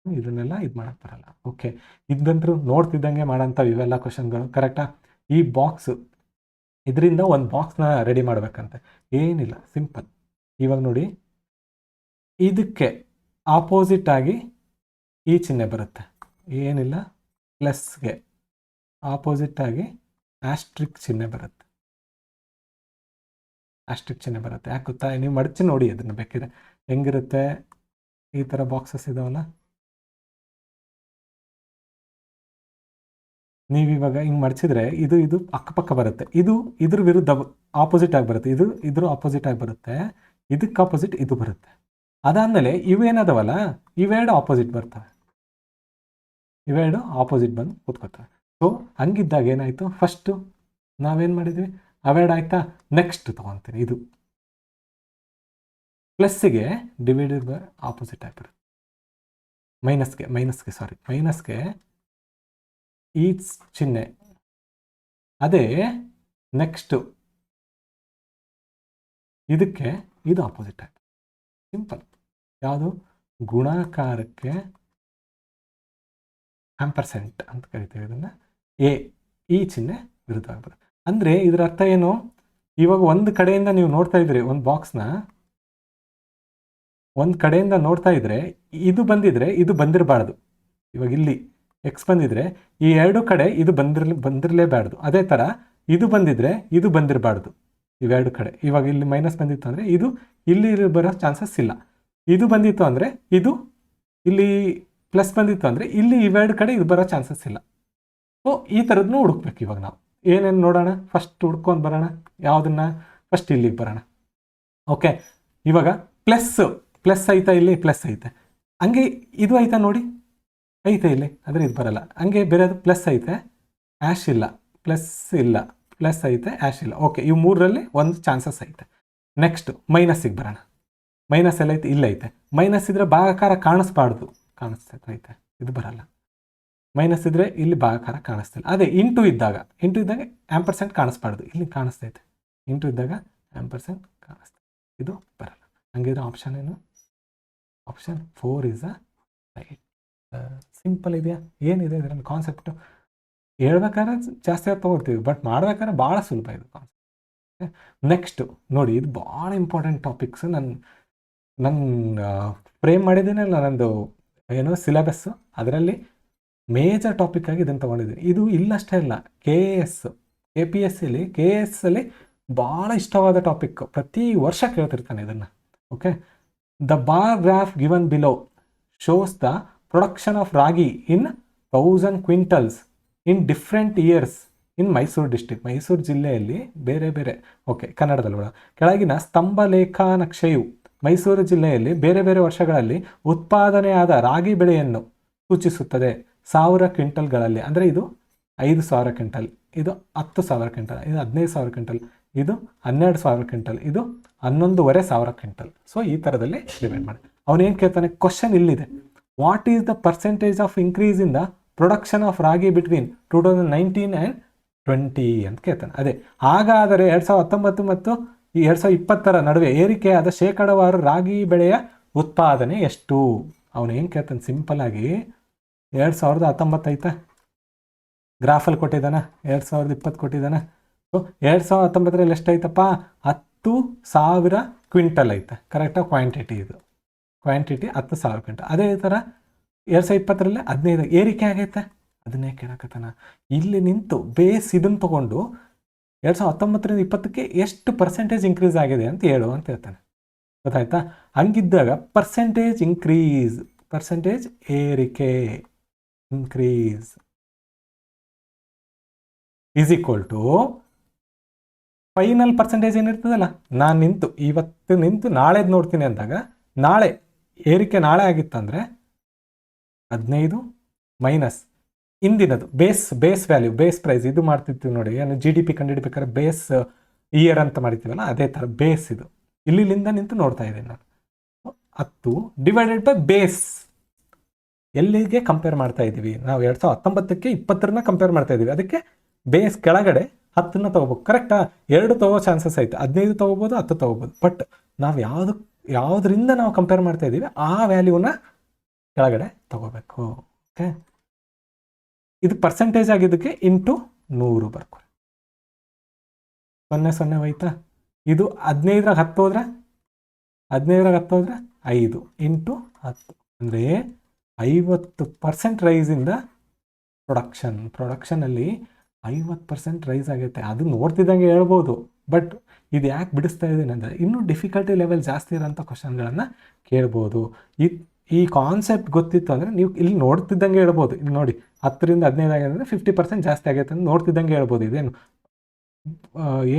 ಇದನ್ನೆಲ್ಲ ಇದು ಮಾಡೋಕ್ಕೆ ಬರಲ್ಲ. ಓಕೆ, ಇದಂತರೂ ನೋಡ್ತಿದ್ದಂಗೆ ಮಾಡೋಂಥವು ಇವೆಲ್ಲ ಕ್ವಶನ್ಗಳು. ಕರೆಕ್ಟಾ? ಈ ಬಾಕ್ಸು, ಇದರಿಂದ ಒಂದು ಬಾಕ್ಸ್ನ ರೆಡಿ ಮಾಡಬೇಕಂತೆ. ಏನಿಲ್ಲ, ಸಿಂಪಲ್. ಇವಾಗ ನೋಡಿ, ಇದಕ್ಕೆ ಆಪೋಸಿಟ್ ಆಗಿ ಈ ಚಿಹ್ನೆ ಬರುತ್ತೆ. ಏನಿಲ್ಲ, ಪ್ಲಸ್ಗೆ ಆಪೋಸಿಟ್ ಆಗಿ ಆಸ್ಟ್ರಿಕ್ ಚಿಹ್ನೆ ಬರುತ್ತೆ. ಯಾಕೆ ಗೊತ್ತಾ? ನೀವು ಮಡಚಿ ನೋಡಿ ಅದನ್ನು ಬೇಕಿದ್ರೆ ಹೆಂಗಿರುತ್ತೆ. ಈ ಥರ ಬಾಕ್ಸಸ್ ಇದಾವಲ್ಲ, ನೀವಿವಾಗ ಹಿಂಗೆ ಮಡಚಿದ್ರೆ ಇದು ಅಕ್ಕಪಕ್ಕ ಬರುತ್ತೆ. ಇದ್ರ ವಿರುದ್ಧ ಆಪೋಸಿಟ್ ಆಗಿ ಬರುತ್ತೆ. ಇದ್ರ ಆಪೋಸಿಟ್ ಆಗಿ ಬರುತ್ತೆ. ಇದಕ್ಕೆ ಆಪೋಸಿಟ್ ಇದು ಬರುತ್ತೆ. ಅದಾದಮೇಲೆ ಇವೇನದವಲ್ಲ, ಇವೆರಡು ಆಪೋಸಿಟ್ ಬರ್ತವೆ. ಇವೆರಡು ಆಪೋಸಿಟ್ ಬಂದು ಕೂತ್ಕೋತವೆ. ಸೊ ಹಂಗಿದ್ದಾಗ ಏನಾಯಿತು? ಫಸ್ಟು ನಾವೇನು ಮಾಡಿದ್ವಿ? ಅವೆರಡು ಆಯಿತಾ? ನೆಕ್ಸ್ಟ್ ತೊಗೊತೀನಿ. ಇದು ಪ್ಲಸ್ಸಿಗೆ ಡಿವೈಡೆಡ್ ಬೈ ಆಪೋಸಿಟ್ ಆಗಿಬಿಡುತ್ತೆ. ಮೈನಸ್ಗೆ ಈ ಚಿಹ್ನೆ. ಅದೇ ನೆಕ್ಸ್ಟು ಇದಕ್ಕೆ ಇದು ಆಪೋಸಿಟ್ ಆಯಿತು. ಸಿಂಪಲ್. ಯಾವುದು? ಗುಣಾಕಾರಕ್ಕೆ ಆಂಪರ್ಸೆಂಟ್ ಅಂತ ಕರಿತೀವಿ ಇದನ್ನು. ಈ ಚಿಹ್ನೆ ವಿರುದ್ಧ ಆಗ್ಬರುತ್ತೆ. ಅಂದರೆ ಇದರ ಅರ್ಥ ಏನು? ಇವಾಗ ಒಂದು ಕಡೆಯಿಂದ ನೀವು ನೋಡ್ತಾ ಇದ್ರಿ ಒಂದು ಬಾಕ್ಸ್ನ, ಒಂದು ಕಡೆಯಿಂದ ನೋಡ್ತಾ ಇದ್ರೆ ಇದು ಬಂದಿದ್ರೆ ಇದು ಬಂದಿರಬಾರ್ದು. ಇವಾಗ ಇಲ್ಲಿ ಎಕ್ಸ್ ಬಂದಿದ್ರೆ ಈ ಎರಡು ಕಡೆ ಇದು ಬಂದಿರಲೇಬಾರ್ದು. ಅದೇ ಥರ ಇದು ಬಂದಿದ್ರೆ ಇದು ಬಂದಿರಬಾರ್ದು ಇವೆರಡು ಕಡೆ. ಇವಾಗ ಇಲ್ಲಿ ಮೈನಸ್ ಬಂದಿತ್ತು ಅಂದರೆ ಇದು ಇಲ್ಲಿ ಬರೋ ಚಾನ್ಸಸ್ ಇಲ್ಲ. ಇದು ಬಂದಿತ್ತು ಅಂದರೆ ಇದು ಇಲ್ಲಿ ಪ್ಲಸ್ ಬಂದಿತ್ತು ಅಂದರೆ ಇಲ್ಲಿ ಇವೆರಡು ಕಡೆ ಇದು ಬರೋ ಚಾನ್ಸಸ್ ಇಲ್ಲ. ಸೊ ಈ ಥರದನ್ನು ಹುಡುಕ್ಬೇಕು. ಇವಾಗ ನಾವು ಏನೇನು ನೋಡೋಣ, ಫಸ್ಟ್ ಹುಡ್ಕೊಂಡು ಬರೋಣ. ಯಾವುದನ್ನ ಫಸ್ಟ್ ಇಲ್ಲಿಗೆ ಬರೋಣ. ಓಕೆ, ಇವಾಗ ಪ್ಲಸ್ ಐತಾ, ಇಲ್ಲಿ ಪ್ಲಸ್ ಐತೆ, ಹಂಗೆ ಇದು ಐತಾ ನೋಡಿ, ಐತೆ ಇಲ್ಲಿ, ಆದರೆ ಇದು ಬರಲ್ಲ. ಹಂಗೆ ಬೇರೆದು ಪ್ಲಸ್ ಐತೆ, ಆ್ಯಶ್ ಇಲ್ಲ, ಪ್ಲಸ್ ಇಲ್ಲ, ಪ್ಲಸ್ ಐತೆ, ಆ್ಯಶ್ ಇಲ್ಲ. ಓಕೆ, ಇವು ಮೂರರಲ್ಲಿ ಒಂದು ಚಾನ್ಸಸ್ ಐತೆ. ನೆಕ್ಸ್ಟು ಮೈನಸ್ಸಿಗೆ ಬರೋಣ. ಮೈನಸ್ ಎಲ್ಲ ಐತೆ, ಇಲ್ಲ ಐತೆ. ಮೈನಸ್ ಇದ್ರೆ ಭಾಗಾಕಾರ ಕಾಣಿಸ್ಬಾರ್ದು, ಕಾಣಿಸ್ತೈತೆ, ಇದು ಬರಲ್ಲ. ಮೈನಸ್ ಇದ್ದರೆ ಇಲ್ಲಿ ಭಾಗಾಕಾರ ಕಾಣಿಸ್ತಿಲ್ಲ. ಅದೇ ಇಂಟು ಇದ್ದಾಗ ಆ್ಯಂಪರ್ಸೆಂಟ್ ಕಾಣಿಸ್ಬಾರ್ದು, ಇಲ್ಲಿ ಕಾಣಿಸ್ತೈತೆ. ಇಂಟು ಇದ್ದಾಗ ಆ್ಯಂಪರ್ಸೆಂಟ್ ಕಾಣಿಸ್ತೈತೆ, ಇದು ಬರಲ್ಲ. ಹಂಗಿದ್ರೆ ಆಪ್ಷನ್ ಏನು? Option 4 is a right. Simple ಇದೆಯಾ? ಏನಿದೆ ಇದರಲ್ಲಿ ಕಾನ್ಸೆಪ್ಟು? ಹೇಳ್ಬೇಕಾದ್ರೆ ಜಾಸ್ತಿ ಹೊತ್ತು ತೊಗೊಳ್ತೀವಿ, ಬಟ್ ಮಾಡ್ಬೇಕಾದ್ರೆ ಭಾಳ ಸುಲಭ ಇದು ಕಾನ್ಸೆಪ್ಟ್. ನೆಕ್ಸ್ಟು ನೋಡಿ, ಇದು ಭಾಳ ಇಂಪಾರ್ಟೆಂಟ್ ಟಾಪಿಕ್ಸು. ನನ್ನ ಫ್ರೇಮ್ ಮಾಡಿದ್ದೀನಲ್ಲ ನಂದು ಏನೋ ಸಿಲೆಬಸ್ಸು, ಅದರಲ್ಲಿ ಮೇಜರ್ ಟಾಪಿಕ್ ಆಗಿ ಇದನ್ನು ತೊಗೊಂಡಿದ್ದೀನಿ. ಇದು ಇಲ್ಲಷ್ಟೇ ಇಲ್ಲ, KPSCಲಿ KS ಭಾಳ ಇಷ್ಟವಾದ ಟಾಪಿಕ್. ಪ್ರತಿ ವರ್ಷ ಕೇಳ್ತಿರ್ತಾನೆ ಇದನ್ನು. Okay, the bar graph given below shows the production of ragi in 1000 quintals in different years in Mysuru district. Mysuru ಜಿಲ್ಲೆಯಲ್ಲಿ ಬೇರೆ ಬೇರೆ. ಓಕೆ, ಕನ್ನಡದಲ್ಲಿ ಕೆಳಗಿನ ಸ್ತಂಭಲೇಖ ನಕ್ಷೆಯು ಮೈಸೂರು ಜಿಲ್ಲೆಯಲ್ಲಿ ಬೇರೆ ಬೇರೆ ವರ್ಷಗಳಲ್ಲಿ ಉತ್ಪಾದನೆಯಾದ ರಾಗಿ ಬೆಳೆಯನ್ನು ಸೂಚಿಸುತ್ತದೆ 1000 ಕ್ವಿಂಟಲ್ಗಳಲ್ಲಿ. ಅಂದರೆ ಇದು 5000 ಕ್ವಿಂಟಲ್, ಇದು 10,000 ಕ್ವಿಂಟಲ್, ಇದು 15,000 ಕ್ವಿಂಟಲ್, ಇದು 12,000 ಕ್ವಿಂಟಲ್, ಇದು 11,500 ಕ್ವಿಂಟಲ್. ಸೊ ಈ ಥರದಲ್ಲಿ ಡಿವೈಡ್ ಮಾಡಿ. ಅವನೇನು ಕೇಳ್ತಾನೆ, ಕ್ವಶನ್ ಇಲ್ಲಿದೆ, what is the percentage of increase in the production of ragi between 2019 and 20 ಅಂತ ಕೇಳ್ತಾನೆ. ಅದೇ ಹಾಗಾದರೆ 2019 ಮತ್ತು 2020 ನಡುವೆ ಏರಿಕೆಯಾದ ಶೇಕಡವಾರು ರಾಗಿ ಬೆಳೆಯ ಉತ್ಪಾದನೆ ಎಷ್ಟು? ಅವನು ಏನು ಕೇಳ್ತಾನೆ, ಸಿಂಪಲ್ ಆಗಿ 2019 ಐತಾ, ಗ್ರಾಫಲ್ಲಿ ಕೊಟ್ಟಿದ್ದಾನೆ, 2020 ಕೊಟ್ಟಿದ್ದಾನೆ. ಸೊ 2019ರಲ್ಲಿ ಎಷ್ಟೈತಪ್ಪ? 10,000 ಕ್ವಿಂಟಲ್ ಐತೆ. ಕರೆಕ್ಟಾಗಿ ಕ್ವಾಂಟಿಟಿ, ಇದು ಕ್ವಾಂಟಿಟಿ 10,000 ಕ್ವಿಂಟಲ್. ಅದೇ ಥರ 2020ರಲ್ಲಿ 15 ಏರಿಕೆ ಆಗೈತೆ, ಅದನ್ನೇ ಕೇಳಕತ್ತಾನ. ಇಲ್ಲಿ ನಿಂತು ಬೇಸ್ ಇದನ್ನು ತೊಗೊಂಡು 2019ರಿಂದ 20ಕ್ಕೆ ಎಷ್ಟು ಪರ್ಸೆಂಟೇಜ್ ಇನ್ಕ್ರೀಸ್ ಆಗಿದೆ ಅಂತ ಹೇಳು ಅಂತ ಹೇಳ್ತಾನೆ. ಗೊತ್ತಾಯ್ತಾ? ಹಂಗಿದ್ದಾಗ ಪರ್ಸೆಂಟೇಜ್ ಏರಿಕೆ increase is equal to final percentage ಏನಿರ್ತದಲ್ಲ. ನಾನು ಇವತ್ತು ನಿಂತು ನಾಳೆದು ನೋಡ್ತೀನಿ ಅಂದಾಗ, ನಾಳೆ ಏರಿಕೆ ನಾಳೆ ಆಗಿತ್ತಂದರೆ 15 ಮೈನಸ್ ಇಂದಿನದು ಬೇಸ್ ವ್ಯಾಲ್ಯೂ, ಬೇಸ್ ಪ್ರೈಸ್. ಇದು ಮಾಡ್ತಿರ್ತೀವಿ ನೋಡಿ, ಏನು GDP ಕಂಡುಹಿಡಿಬೇಕಾದ್ರೆ ಬೇಸ್ ಇಯರ್ ಅಂತ ಮಾಡ್ತೀವಲ್ಲ, ಅದೇ ಥರ ಬೇಸ್ ಇದು. ಇಲ್ಲಿಂದ ನಿಂತು ನೋಡ್ತಾ ಇದ್ದೀನಿ ನಾನು. 10 ಡಿವೈಡೆಡ್ ಬೈ ಬೇಸ್. ಎಲ್ಲಿಗೆ ಕಂಪೇರ್ ಮಾಡ್ತಾ ಇದ್ದೀವಿ ನಾವು? 2019ಕ್ಕೆ 20ರನ್ನ ಕಂಪೇರ್ ಮಾಡ್ತಾ ಇದ್ದೀವಿ. ಅದಕ್ಕೆ ಬೇಸ್ ಕೆಳಗಡೆ 10ನ್ನ ತೊಗೋಬೇಕು. ಕರೆಕ್ಟಾ? 2 ತೊಗೋ ಚಾನ್ಸಸ್ ಐತೆ, 15 ತೊಗೋಬೋದು, 10 ತೊಗೋಬೋದು. ಬಟ್ ನಾವು ಯಾವುದರಿಂದ ನಾವು ಕಂಪೇರ್ ಮಾಡ್ತಾ ಇದ್ದೀವಿ ಆ ವ್ಯಾಲ್ಯೂನ ಕೆಳಗಡೆ ತೊಗೋಬೇಕು. ಓಕೆ, ಇದು ಪರ್ಸೆಂಟೇಜ್ ಆಗಿದ್ದಕ್ಕೆ ಇಂಟು 100 ಬರ್ಕೊಳ್ಳಿ. 0 ಹೋಯ್ತಾ? ಇದು 15ರಾಗ 10 ಹೋದ್ರೆ 5 ಇಂಟು 10 ಅಂದರೆ 50% ರೈಸಿಂದ ಪ್ರೊಡಕ್ಷನಲ್ಲಿ 50% ರೈಸ್ ಆಗೈತೆ. ಅದು ನೋಡ್ತಿದ್ದಂಗೆ ಹೇಳ್ಬೋದು, ಬಟ್ ಇದು ಯಾಕೆ ಬಿಡಿಸ್ತಾ ಇದ್ದೀನಿ ಅಂದರೆ ಇನ್ನೂ ಡಿಫಿಕಲ್ಟಿ ಲೆವೆಲ್ ಜಾಸ್ತಿ ಇರೋಂಥ ಕ್ವಶನ್ಗಳನ್ನು ಕೇಳ್ಬೋದು. ಈ ಕಾನ್ಸೆಪ್ಟ್ ಗೊತ್ತಿತ್ತು ಅಂದರೆ ನೀವು ಇಲ್ಲಿ ನೋಡ್ತಿದ್ದಂಗೆ ಹೇಳ್ಬೋದು. ಇಲ್ಲಿ ನೋಡಿ 10ರಿಂದ 15 ಆಗಿದೆ ಅಂದರೆ 50% ಜಾಸ್ತಿ ಆಗೈತೆ ಅಂತ ನೋಡ್ತಿದ್ದಂಗೆ ಹೇಳ್ಬೋದು.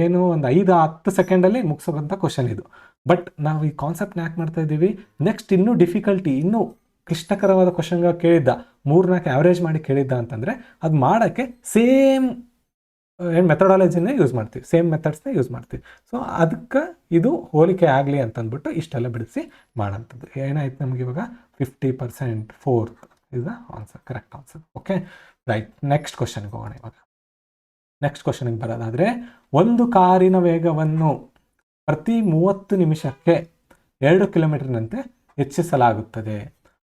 ಏನು ಒಂದು 5-10 ಸೆಕೆಂಡಲ್ಲಿ ಮುಗಿಸೋಂಥ ಕ್ವಶನ್ ಇದು. ಬಟ್ ನಾವು ಈ ಕಾನ್ಸೆಪ್ಟ್ನ ಯಾಕೆ ಮಾಡ್ತಾ ಇದ್ದೀವಿ? ನೆಕ್ಸ್ಟ್ ಇನ್ನೂ ಡಿಫಿಕಲ್ಟಿ, ಇನ್ನೂ ಕ್ಲಿಷ್ಟಕರವಾದ ಕ್ವಶನ್ಗಳು ಕೇಳಿದ್ದ, 3-4 ಆ್ಯಾವ್ರೇಜ್ ಮಾಡಿ ಕೇಳಿದ್ದ ಅಂತಂದರೆ ಅದು ಮಾಡೋಕ್ಕೆ ಸೇಮ್ ಮೆಥಡಾಲಜಿನೇ ಯೂಸ್ ಮಾಡ್ತೀವಿ, ಸೇಮ್ ಮೆಥಡ್ಸ್ನೇ ಯೂಸ್ ಮಾಡ್ತೀವಿ. ಸೊ ಅದಕ್ಕೆ ಇದು ಹೋಲಿಕೆ ಆಗಲಿ ಅಂತಂದ್ಬಿಟ್ಟು ಇಷ್ಟೆಲ್ಲ ಬಿಡಿಸಿ ಮಾಡೋಂಥದ್ದು. ಏನಾಯ್ತು ನಮಗೆ ಇವಾಗ 50%, 4 is the answer, correct answer. Okay, right. Next ಕ್ವಶನ್ಗೆ ಹೋಗೋಣ. ಇವಾಗ ನೆಕ್ಸ್ಟ್ ಕ್ವಶನ್ಗೆ ಬರೋದಾದರೆ, ಒಂದು ಕಾರಿನ ವೇಗವನ್ನು ಪ್ರತಿ 30 ನಿಮಿಷಕ್ಕೆ 2 ಕಿಲೋಮೀಟರ್ನಂತೆ ಹೆಚ್ಚಿಸಲಾಗುತ್ತದೆ.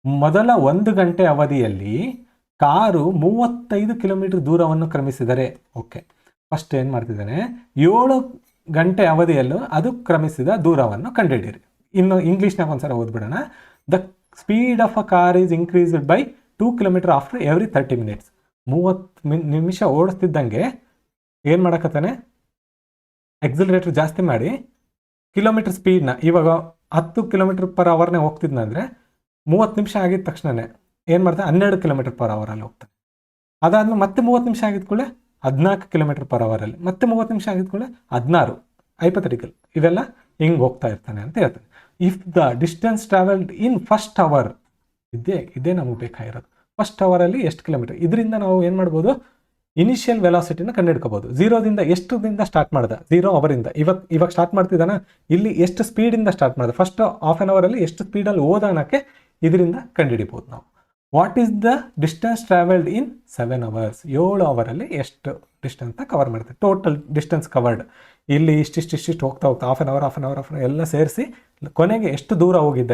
ಮೊದಲ 1 ಗಂಟೆ ಅವಧಿಯಲ್ಲಿ ಕಾರು 35 ಕಿಲೋಮೀಟರ್ ದೂರವನ್ನು ಕ್ರಮಿಸಿದರೆ. ಓಕೆ, ಫಸ್ಟ್ ಏನು ಮಾಡ್ತಿದ್ದಾನೆ, 7 ಗಂಟೆ ಅವಧಿಯಲ್ಲೂ ಅದು ಕ್ರಮಿಸಿದ ದೂರವನ್ನು ಕಂಡುಹಿಡಿಯಿರಿ. ಇನ್ನು ಇಂಗ್ಲೀಷ್ನಾಗ ಒಂದ್ಸಲ ಓದ್ಬಿಡೋಣ. The speed of a car is increased by 2 kilometre after every 30 minutes. 30 ನಿಮಿಷ ಓಡಿಸ್ತಿದ್ದಂಗೆ ಏನು ಮಾಡಕತ್ತಾನೆ, ಎಕ್ಸಿಲರೇಟರ್ ಜಾಸ್ತಿ ಮಾಡಿ ಕಿಲೋಮೀಟರ್ ಸ್ಪೀಡ್ನ ಇವಾಗ 10 ಕಿಲೋಮೀಟರ್ ಪರ್ ಅವರ್ನೇ ಹೋಗ್ತಿದ್ನಂದರೆ 30 ನಿಮಿಷ ಆಗಿದ ತಕ್ಷಣನೇ ಏನು ಮಾಡ್ತಾನೆ, 12 ಕಿಲೋಮೀಟರ್ ಪರ್ ಅವರಲ್ಲಿ ಹೋಗ್ತಾನೆ. ಅದಾದ್ಮೇಲೆ ಮತ್ತೆ 30 ನಿಮಿಷ ಆಗಿದ್ಕೊಳ್ಳೆ 14 ಕಿಲೋಮೀಟರ್ ಪರ್ ಅವರಲ್ಲಿ, ಮತ್ತೆ 30 ನಿಮಿಷ ಆಗಿದ್ಕೊಳ್ಳೆ 16, ಹೈಪಥೆಟಿಕಲ್. ಇವೆಲ್ಲ ಹಿಂಗೆ ಹೋಗ್ತಾ ಇರ್ತಾನೆ ಅಂತ ಹೇಳ್ತಾನೆ. If the distance travelled in first hour, ಇದೇ ನಮಗೆ ಬೇಕಾಗಿರೋದು. ಫಸ್ಟ್ ಅವರಲ್ಲಿ ಎಷ್ಟು ಕಿಲೋಮೀಟರ್, ಇದರಿಂದ ನಾವು ಏನು ಮಾಡ್ಬೋದು, ಇನಿಷಿಯಲ್ ವೆಲಾಸಿಟಿನ ಕಂಡುಹಿಡ್ಕೋಬೋದು. ಝೀರೋದಿಂದ ಎಷ್ಟುದಿಂದ ಸ್ಟಾರ್ಟ್ ಮಾಡ್ದೆ, 0 ಅವರಿಂದ ಇವಾಗ ಸ್ಟಾರ್ಟ್ ಮಾಡ್ತಿದ್ದಾನ, ಇಲ್ಲಿ ಎಷ್ಟು ಸ್ಪೀಡಿಂದ ಸ್ಟಾರ್ಟ್ ಮಾಡಿದೆ, ಫಸ್ಟ್ ಹಾಫ್ ಆನ್ ಅವರಲ್ಲಿ ಎಷ್ಟು ಸ್ಪೀಡಲ್ಲಿ ಓದಾನಕ್ಕೆ ಇದರಿಂದ ಕಂಡುಹಿಡಿಬೋದು ನಾವು. What is the distance travelled in 7 hours, 7 ಅವರಲ್ಲಿ ಎಷ್ಟು ಡಿಸ್ಟೆನ್ಸ್ನ ಕವರ್ ಮಾಡ್ತಾರೆ, ಟೋಟಲ್ ಡಿಸ್ಟೆನ್ಸ್ ಕವರ್ಡ್. ಇಲ್ಲಿ ಇಷ್ಟಿಷ್ಟು ಹೋಗ್ತಾ ಹಾಫ್ ಆನ್ ಅವರ್ ಎಲ್ಲ ಸೇರಿಸಿ ಕೊನೆಗೆ ಎಷ್ಟು ದೂರ ಹೋಗಿದ್ದ,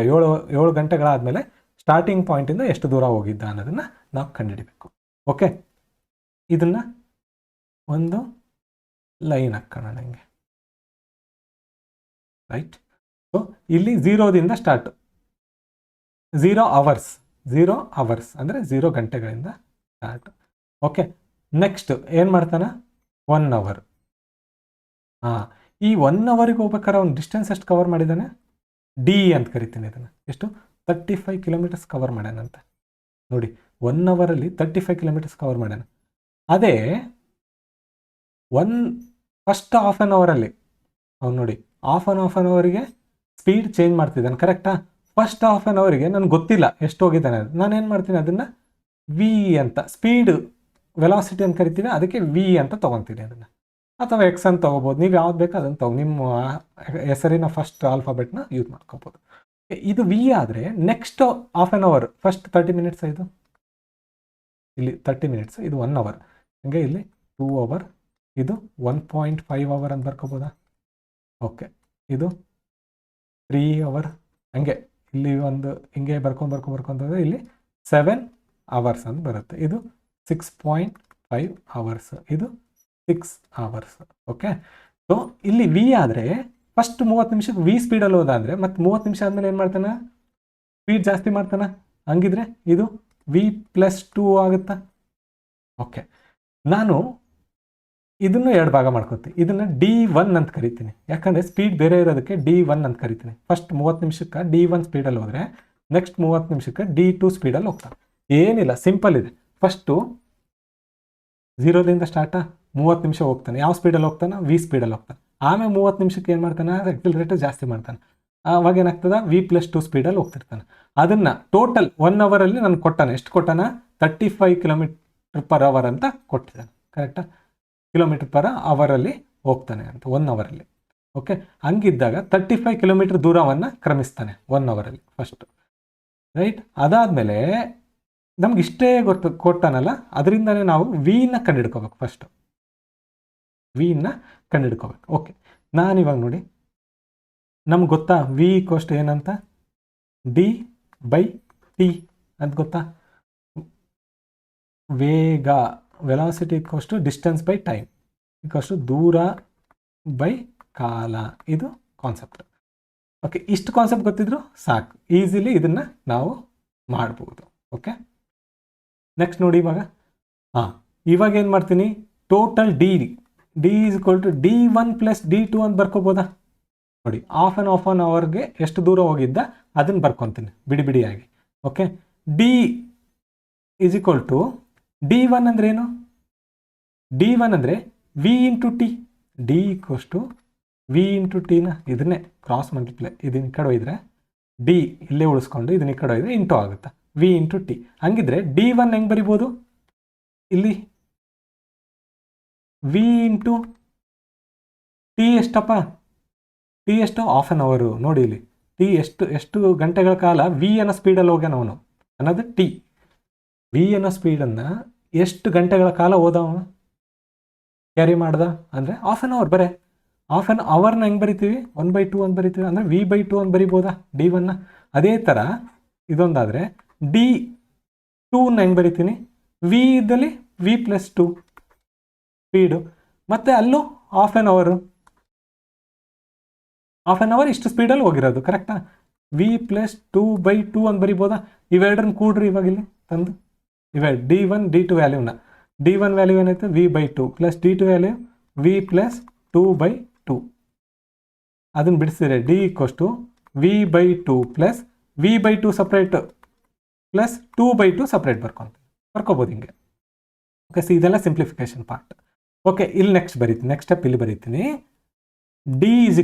7 ಗಂಟೆಗಳಾದಮೇಲೆ ಸ್ಟಾರ್ಟಿಂಗ್ ಪಾಯಿಂಟಿಂದ ಎಷ್ಟು ದೂರ ಹೋಗಿದ್ದ ಅನ್ನೋದನ್ನು ನಾವು ಕಂಡುಹಿಡಿಬೇಕು. ಓಕೆ, ಇದನ್ನು ಒಂದು ಲೈನ್ ಹಾಕೋಣ ನನಗೆ, ರೈಟ್. ಸೊ ಇಲ್ಲಿ 0ದಿಂದ ಸ್ಟಾರ್ಟ್, 0 ಅವರ್ಸ್ ಅಂದರೆ 0 ಗಂಟೆಗಳಿಂದ ಸ್ಟಾರ್ಟ್. ಓಕೆ, ನೆಕ್ಸ್ಟ್ ಏನು ಮಾಡ್ತಾನೆ, 1 ಅವರ್. ಈ 1 ಅವರಿಗೆ ಹೋಗ್ಬೇಕಾದ್ರೆ ಅವ್ನು ಡಿಸ್ಟೆನ್ಸ್ ಎಷ್ಟು ಕವರ್ ಮಾಡಿದ್ದಾನೆ, ಡಿ ಅಂತ ಕರಿತೀನಿ ಇದನ್ನು. ಎಷ್ಟು, 35 ಕಿಲೋಮೀಟರ್ಸ್ ಕವರ್ ಮಾಡ್ಯಾನಂತೆ. ನೋಡಿ, 1 ಅವರಲ್ಲಿ 35 ಕಿಲೋಮೀಟರ್ಸ್ ಕವರ್ ಮಾಡ್ಯಾನ. ಅದೇ ಫಸ್ಟ್ ಹಾಫ್ ಆನ್ ಅವರಲ್ಲಿ ಅವ್ನು ನೋಡಿ ಹಾಫ್ ಆನ್ ಅವರಿಗೆ ಸ್ಪೀಡ್ ಚೇಂಜ್ ಮಾಡ್ತಿದ್ದಾನೆ, ಕರೆಕ್ಟಾ. ಫಸ್ಟ್ ಹಾಫ್ ಆನ್ ಅವರಿಗೆ ನನಗೆ ಗೊತ್ತಿಲ್ಲ ಎಷ್ಟು ಹೋಗಿದ್ದಾನೆ, ನಾನೇನು ಮಾಡ್ತೀನಿ ಅದನ್ನು ವಿ ಅಂತ, ಸ್ಪೀಡ್ ವೆಲಾಸಿಟಿ ಅಂತ ಕರಿತೀವಿ, ಅದಕ್ಕೆ ವಿ ಅಂತ ತೊಗೊತೀನಿ ಅದನ್ನು, ಅಥವಾ ಎಕ್ಸ್ ಅಂತ ತೊಗೋಬೋದು. ನೀವು ಯಾವ್ದು ಬೇಕೋ ಅದನ್ನು ನಿಮ್ಮ ಹೆಸರಿನ ಫಸ್ಟ್ ಆಲ್ಫಾಬೆಟ್ನ ಯೂಸ್ ಮಾಡ್ಕೋಬೋದು. ಇದು ವಿ ಆದರೆ next half an hour, first 30 minutes, ಇದು ಇಲ್ಲಿ 30 ಮಿನಿಟ್ಸ್, ಇದು 1 ಅವರ್. ಹಂಗೆ ಇಲ್ಲಿ 2 ಅವರ್, ಇದು 1.5 ಅವರ್ ಅಂತ ಬರ್ಕೋಬೋದಾ. ಓಕೆ, ಇದು 3 ಅವರ್. ಹಂಗೆ ಇಲ್ಲಿ ಒಂದು ಹಿಂಗೆ ಬರ್ಕೊಂಡ್ರೆ ಇಲ್ಲಿ 7 ಅವರ್ಸ್ ಅಂತ ಬರುತ್ತೆ. ಇದು 6.5 ಅವರ್ಸ್, ಇದು 6 ಅವರ್ಸ್. ಓಕೆ, ಸೊ ಇಲ್ಲಿ ವಿ ಆದರೆ ಫಸ್ಟ್ 30 ನಿಮಿಷಕ್ಕೆ ವಿ ಸ್ಪೀಡಲ್ಲಿ ಹೋದಾದರೆ ಮತ್ತೆ 30 ನಿಮಿಷ ಆದಮೇಲೆ ಏನು ಮಾಡ್ತಾನೆ, ಸ್ಪೀಡ್ ಜಾಸ್ತಿ ಮಾಡ್ತಾನೆ. ಹಂಗಿದ್ರೆ ಇದು v+2 ಆಗುತ್ತಾ. ಓಕೆ, ನಾನು ಇದನ್ನು 2 ಭಾಗ ಮಾಡ್ಕೊತೀನಿ. ಇದನ್ನು D1 ಅಂತ ಕರಿತೀನಿ, ಯಾಕಂದರೆ ಸ್ಪೀಡ್ ಬೇರೆ ಇರೋದಕ್ಕೆ D1 ಅಂತ ಕರಿತೀನಿ. ಫಸ್ಟ್ 30 ನಿಮಿಷಕ್ಕೆ D1 ಸ್ಪೀಡಲ್ಲಿ ಹೋದರೆ ನೆಕ್ಸ್ಟ್ 30 ನಿಮಿಷಕ್ಕೆ D2 ಸ್ಪೀಡಲ್ಲಿ ಹೋಗ್ತಾನೆ. ಏನಿಲ್ಲ, ಸಿಂಪಲ್ ಇದೆ. ಫಸ್ಟು 0ದಿಂದ ಸ್ಟಾರ್ಟಾ, 30 ನಿಮಿಷ ಹೋಗ್ತಾನೆ, ಯಾವ ಸ್ಪೀಡಲ್ಲಿ ಹೋಗ್ತಾನೆ, ವಿ ಸ್ಪೀಡಲ್ಲಿ ಹೋಗ್ತಾನೆ. ಆಮೇಲೆ 30 ನಿಮಿಷಕ್ಕೆ ಏನು ಮಾಡ್ತಾನೆ, ಎಕ್ಸಿಲರೇಟರ್ ಜಾಸ್ತಿ ಮಾಡ್ತಾನೆ. ಆವಾಗ ಏನಾಗ್ತದೆ, v+2 ಸ್ಪೀಡಲ್ಲಿ ಹೋಗ್ತಿರ್ತಾನೆ. ಅದನ್ನು ಟೋಟಲ್ 1 ಅವರಲ್ಲಿ ನನಗೆ ಕೊಟ್ಟಾನೆ, ಎಷ್ಟು ಕೊಟ್ಟಾನ, 35 ಕಿಲೋಮೀಟರ್ ಪರ್ ಅವರ್ ಅಂತ ಕೊಟ್ಟಿದ್ದಾನೆ, ಕರೆಕ್ಟಾ. ಕಿಲೋಮೀಟರ್ ಪರ್ ಅವರಲ್ಲಿ ಹೋಗ್ತಾನೆ ಅಂತ 1 ಅವರಲ್ಲಿ. ಓಕೆ, ಹಂಗಿದ್ದಾಗ 35 ಕಿಲೋಮೀಟರ್ ದೂರವನ್ನು ಕ್ರಮಿಸ್ತಾನೆ 1 ಅವರಲ್ಲಿ ಫಸ್ಟ್, ರೈಟ್. ಅದಾದಮೇಲೆ ನಮ್ಗೆ ಇಷ್ಟೇ ಕೊಟ್ಟಾನಲ್ಲ, ಅದರಿಂದನೇ ನಾವು ವಿನ ಕಂಡುಹಿಡ್ಕೋಬೇಕು. ಫಸ್ಟ್ ವಿನ ಕಂಡುಹಿಡ್ಕೋಬೇಕು. ಓಕೆ, ನಾನಿವಾಗ ನೋಡಿ, ನಮ್ಗೆ ಗೊತ್ತಾ ವಿ ಕೋಸ್ಟ್ ಏನಂತ, D/T ಅಂತ ಗೊತ್ತಾ. ವೇಗ, velocity coast distance by time coast ದೂರ ಬೈ ಕಾಲ, ಇದು ಕಾನ್ಸೆಪ್ಟ್. ಓಕೆ, ಇಷ್ಟು ಕಾನ್ಸೆಪ್ಟ್ ಗೊತ್ತಿದ್ರು ಸಾಕು, ಈಸಿಲಿ ಇದನ್ನು ನಾವು ಮಾಡ್ಬೋದು. ಓಕೆ, ನೆಕ್ಸ್ಟ್ ನೋಡಿ ಇವಾಗ ಏನು ಮಾಡ್ತೀನಿ, ಟೋಟಲ್ ಡಿ = D1 + D2 ಅಂತ ಬರ್ಕೋಬೋದಾ. ನೋಡಿ, ಹಾಫ್ ಆನ್ ಅವರ್ಗೆ ಎಷ್ಟು ದೂರ ಹೋಗಿದ್ದ ಅದನ್ನು ಬರ್ಕೊತೀನಿ ಬಿಡಿಯಾಗಿ. ಓಕೆ, D = D1 ಅಂದರೆ ಏನು, D1 ಅಂದರೆ V × T. D = V × T ಇದನ್ನೇ ಕ್ರಾಸ್ ಮಲ್ಟಿಪ್ಲೈ, ಇದನ್ನ ಈ ಕಡೆ ಹೋಯಿದ್ರೆ ಡಿ ಇಲ್ಲೇ ಉಳಿಸ್ಕೊಂಡು ಇದನ್ನ ಈ ಕಡೆ ಹೋಯಿದ್ರೆ ಇಂಟು ಆಗುತ್ತೆ, V × T. ಹಂಗಿದ್ರೆ D1 ಹೆಂಗೆ ಬರಿಬೋದು, ಇಲ್ಲಿ V × T ಎಷ್ಟಪ್ಪ, T ಎಷ್ಟು, ಹಾಫ್ ಆನ್ ಅವರು. ನೋಡಿ ಇಲ್ಲಿ T ಎಷ್ಟು ಗಂಟೆಗಳ ಕಾಲ V ಅನ್ನೋ ಸ್ಪೀಡಲ್ಲಿ ಹೋಗ್ಯಾನ ಅವನು ಅನ್ನೋದು T. V ಅನ್ನೋ ಸ್ಪೀಡನ್ನು ಎಷ್ಟು ಗಂಟೆಗಳ ಕಾಲ ಹೋದವನು ಕ್ಯಾರಿ ಮಾಡ್ದ ಅಂದರೆ ಹಾಫ್ ಆನ್ ಅವರ್. ಬರೇ ಹಾಫ್ ಆನ್ ಅವರ್ನ ಹೆಂಗೆ ಬರಿತೀವಿ, 1/2 ಅಂತ ಬರಿತೀವಿ, ಅಂದರೆ V/2 ಅಂತ ಬರಿಬೋದಾ D1ನ. ಅದೇ ಥರ ಇದೊಂದಾದರೆ D2ನ ಹೆಂಗೆ ಬರಿತೀನಿ, V ಇದ್ದಲ್ಲಿ V+2 ಸ್ಪೀಡು, ಮತ್ತು ಅಲ್ಲೂ ಹಾಫ್ ಆನ್ ಅವರು. ಹಾಫ್ ಆನ್ ಅವರ್ ಇಷ್ಟು ಸ್ಪೀಡಲ್ಲಿ ಹೋಗಿರೋದು ಕರೆಕ್ಟಾ. ವಿ ಪ್ಲಸ್ 2/2 ಅಂತ ಬರಿಬೋದಾ? ಇವೆರಡನ್ನ ಕೂಡ್ರಿ ಇವಾಗ ಇಲ್ಲಿ ತಂದು, ಇವೆರಡು D1 D2 ವ್ಯಾಲ್ಯೂನ. D1 ವ್ಯಾಲ್ಯೂ ಏನಾಯ್ತು V/2 plus D2 value V plus 2/2. ಅದನ್ನು ಬಿಡಿಸಿದ್ರೆ D = V/2 plus V/2 separate plus 2/2 separate ಬರ್ಕೋಬೋದು ಹಿಂಗೆ. ಓಕೆ, ಸಿ ಇದೆಲ್ಲ ಸಿಂಪ್ಲಿಫಿಕೇಶನ್ ಪಾರ್ಟ್. ಓಕೆ, ಇಲ್ಲಿ ನೆಕ್ಸ್ಟ್ ಬರೀತೀನಿ, ನೆಕ್ಸ್ಟ್ ಸ್ಟೆಪ್ ಇಲ್ಲಿ ಬರೀತೀನಿ. D =